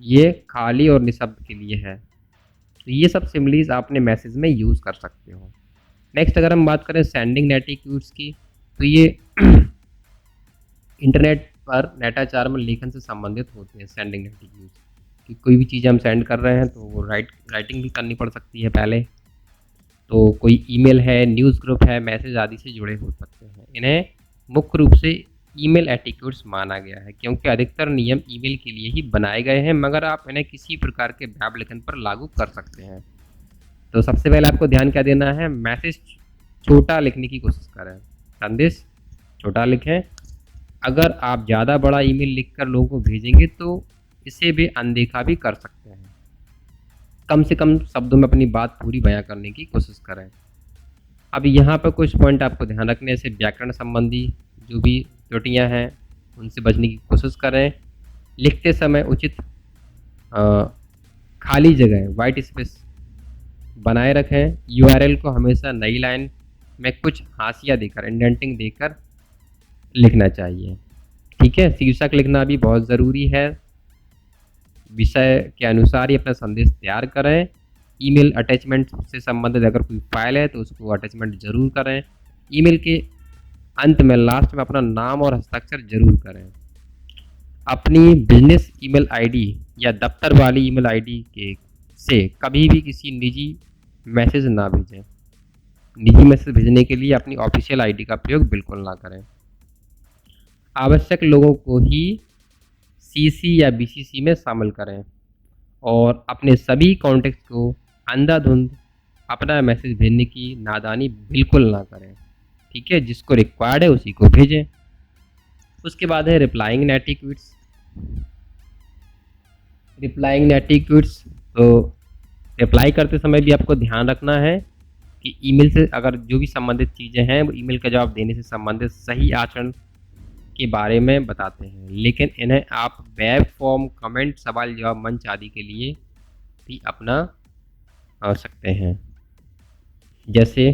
ये खाली और निशब्द के लिए है। तो ये सब सिमिलीज आपने मैसेज में यूज़ कर सकते हो। नेक्स्ट अगर हम बात करें सेंडिंग नेटिक्यूड्स की, तो ये इंटरनेट पर नेटाचार में लेखन से संबंधित होते हैं। सेंडिंग नेटिक्यूड्स कि कोई भी चीज़ हम सेंड कर रहे हैं तो वो राइटिंग भी करनी पड़ सकती है पहले, तो कोई ईमेल है, न्यूज़ ग्रुप है, मैसेज आदि से जुड़े हो सकते हैं। इन्हें मुख्य रूप से ईमेल एटिक्यूड्स माना गया है क्योंकि अधिकतर नियम ईमेल के लिए ही बनाए गए हैं, मगर आप इन्हें किसी प्रकार के वेब लेखन पर लागू कर सकते हैं। तो सबसे पहले आपको ध्यान क्या देना है, मैसेज छोटा लिखने की कोशिश करें, संदेश छोटा लिखें। अगर आप ज़्यादा बड़ा ईमेल लिखकर लोगों को भेजेंगे तो इसे भी अनदेखा भी कर सकते हैं। कम से कम शब्दों में अपनी बात पूरी बयां करने की कोशिश करें। अब यहाँ पर कुछ पॉइंट आपको ध्यान रखने, जैसे व्याकरण संबंधी जो भी त्रुटियाँ हैं उनसे बचने की कोशिश करें। लिखते समय उचित खाली जगह वाइट स्पेस बनाए रखें। यूआरएल को हमेशा नई लाइन में कुछ हाशिया देकर, इंडेंटिंग देकर लिखना चाहिए, ठीक है। शीर्षक लिखना भी बहुत ज़रूरी है। विषय के अनुसार ही अपना संदेश तैयार करें। ईमेल अटैचमेंट से संबंधित अगर कोई फाइल है तो उसको अटैचमेंट जरूर करें। ईमेल के अंत में लास्ट में अपना नाम और हस्ताक्षर जरूर करें। अपनी बिजनेस ईमेल आईडी या दफ्तर वाली ईमेल आईडी के से कभी भी किसी निजी मैसेज ना भेजें। निजी मैसेज भेजने के लिए अपनी ऑफिशियल आईडी का प्रयोग बिल्कुल ना करें। आवश्यक लोगों को ही सीसी या बीसीसी में शामिल करें और अपने सभी कॉन्टेक्ट को अंधाधुंध अपना मैसेज भेजने की नादानी बिल्कुल ना करें, ठीक है। जिसको रिक्वायर्ड है उसी को भेजें। उसके बाद है रिप्लाइंग नेटिक्यूड्स। तो रिप्लाई करते समय भी आपको ध्यान रखना है कि ईमेल से अगर जो भी संबंधित चीज़ें हैं वो ईमेल का जवाब देने से संबंधित सही आचरण के बारे में बताते हैं, लेकिन इन्हें आप वेब फॉर्म, कमेंट, सवाल जवाब मंच आदि के लिए भी अपना सकते हैं। जैसे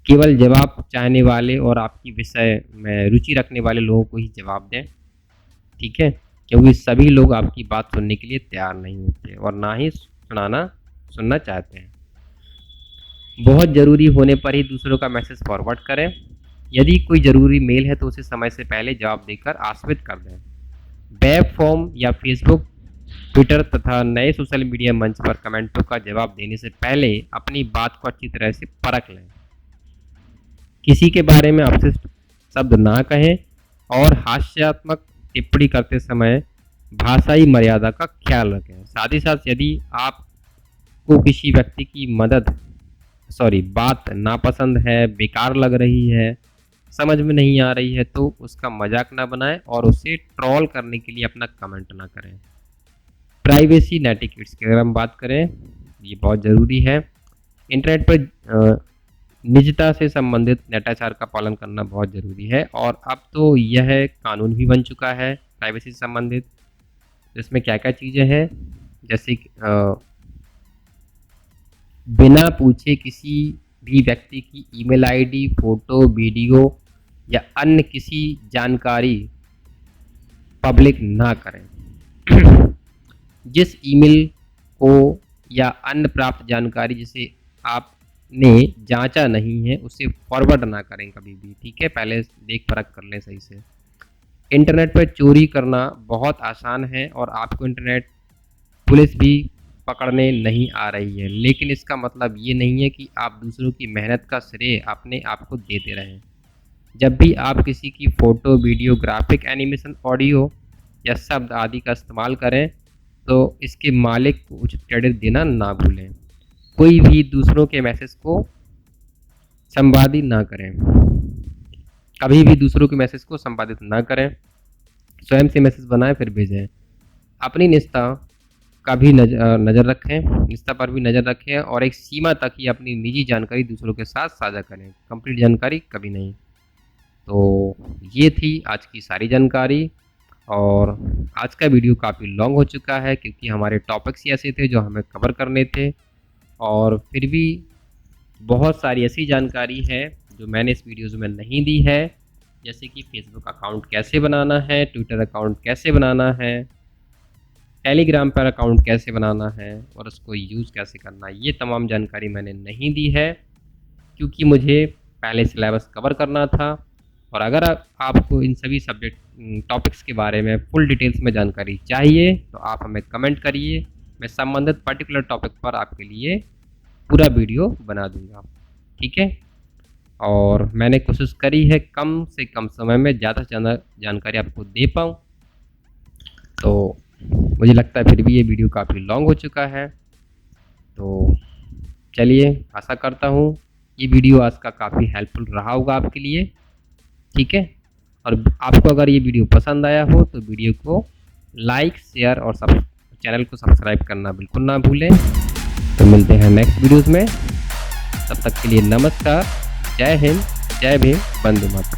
केवल जवाब चाहने वाले और आपकी विषय में रुचि रखने वाले लोगों को ही जवाब दें, ठीक है, क्योंकि सभी लोग आपकी बात सुनने के लिए तैयार नहीं होते और ना ही सुनना चाहते हैं। बहुत ज़रूरी होने पर ही दूसरों का मैसेज फॉरवर्ड करें। यदि कोई ज़रूरी मेल है तो उसे समय से पहले जवाब देकर आश्वस्त कर दें। वेब फॉर्म या फेसबुक ट्विटर तथा नए सोशल मीडिया मंच पर कमेंटों का जवाब देने से पहले अपनी बात को अच्छी तरह से परख लें। किसी के बारे में अपशिष्ट शब्द ना कहें और हास्यात्मक टिप्पणी करते समय भाषाई मर्यादा का ख्याल रखें। साथ ही साथ यदि आपको किसी व्यक्ति की बात नापसंद है, बेकार लग रही है, समझ में नहीं आ रही है, तो उसका मजाक ना बनाएं और उसे ट्रोल करने के लिए अपना कमेंट ना करें। प्राइवेसी नेटिकेट्स की अगर हम बात करें, ये बहुत ज़रूरी है। इंटरनेट पर निजता से संबंधित नेटाचार का पालन करना बहुत ज़रूरी है और अब तो यह कानून भी बन चुका है प्राइवेसी से संबंधित। इसमें क्या क्या चीज़ें हैं, जैसे बिना पूछे किसी भी व्यक्ति की ईमेल आईडी, फोटो, वीडियो या अन्य किसी जानकारी पब्लिक ना करें। जिस ईमेल को या अन्य प्राप्त जानकारी जिसे आपने जांचा नहीं है उसे फॉरवर्ड ना करें कभी भी, ठीक है। पहले देख परख कर लें सही से। इंटरनेट पर चोरी करना बहुत आसान है और आपको इंटरनेट पुलिस भी पकड़ने नहीं आ रही है, लेकिन इसका मतलब ये नहीं है कि आप दूसरों की मेहनत का श्रेय अपने आप को देते रहें। जब भी आप किसी की photo, video, graphic, animation, audio या शब्द आदि का इस्तेमाल करें तो इसके मालिक को उचित क्रेडिट देना ना भूलें। कोई भी दूसरों के मैसेज को संपादित ना करें, कभी भी दूसरों के मैसेज को संपादित ना करें। स्वयं से मैसेज बनाएं फिर भेजें। अपनी निजता का भी नज़र रखें, निजता पर भी नज़र रखें और एक सीमा तक ही अपनी निजी जानकारी दूसरों के साथ साझा करें, कंप्लीट जानकारी कभी नहीं। तो ये थी आज की सारी जानकारी और आज का वीडियो काफ़ी लॉन्ग हो चुका है क्योंकि हमारे टॉपिक्स ही ऐसे थे जो हमें कवर करने थे और फिर भी बहुत सारी ऐसी जानकारी है जो मैंने इस वीडियोज़ में नहीं दी है, जैसे कि फेसबुक अकाउंट कैसे बनाना है, ट्विटर अकाउंट कैसे बनाना है, टेलीग्राम पर अकाउंट कैसे बनाना है और उसको यूज़ कैसे करना है। ये तमाम जानकारी मैंने नहीं दी है क्योंकि मुझे पहले सिलेबस कवर करना था। और अगर आपको इन सभी टॉपिक्स के बारे में फुल डिटेल्स में जानकारी चाहिए तो आप हमें कमेंट करिए, मैं संबंधित पर्टिकुलर टॉपिक पर आपके लिए पूरा वीडियो बना दूंगा, ठीक है। और मैंने कोशिश करी है कम से कम समय में ज़्यादा से ज़्यादा जानकारी आपको दे पाऊँ। तो मुझे लगता है फिर भी ये वीडियो काफ़ी लॉन्ग हो चुका है। तो चलिए, आशा करता हूँ ये वीडियो आज का काफ़ी हेल्पफुल रहा होगा आपके लिए, ठीक है। और आपको अगर ये वीडियो पसंद आया हो तो वीडियो को लाइक, शेयर और चैनल को सब्सक्राइब करना बिल्कुल ना भूलें। तो मिलते हैं नेक्स्ट वीडियोज़ में, तब तक के लिए नमस्कार, जय हिंद, जय भीम, वंदे मातरम।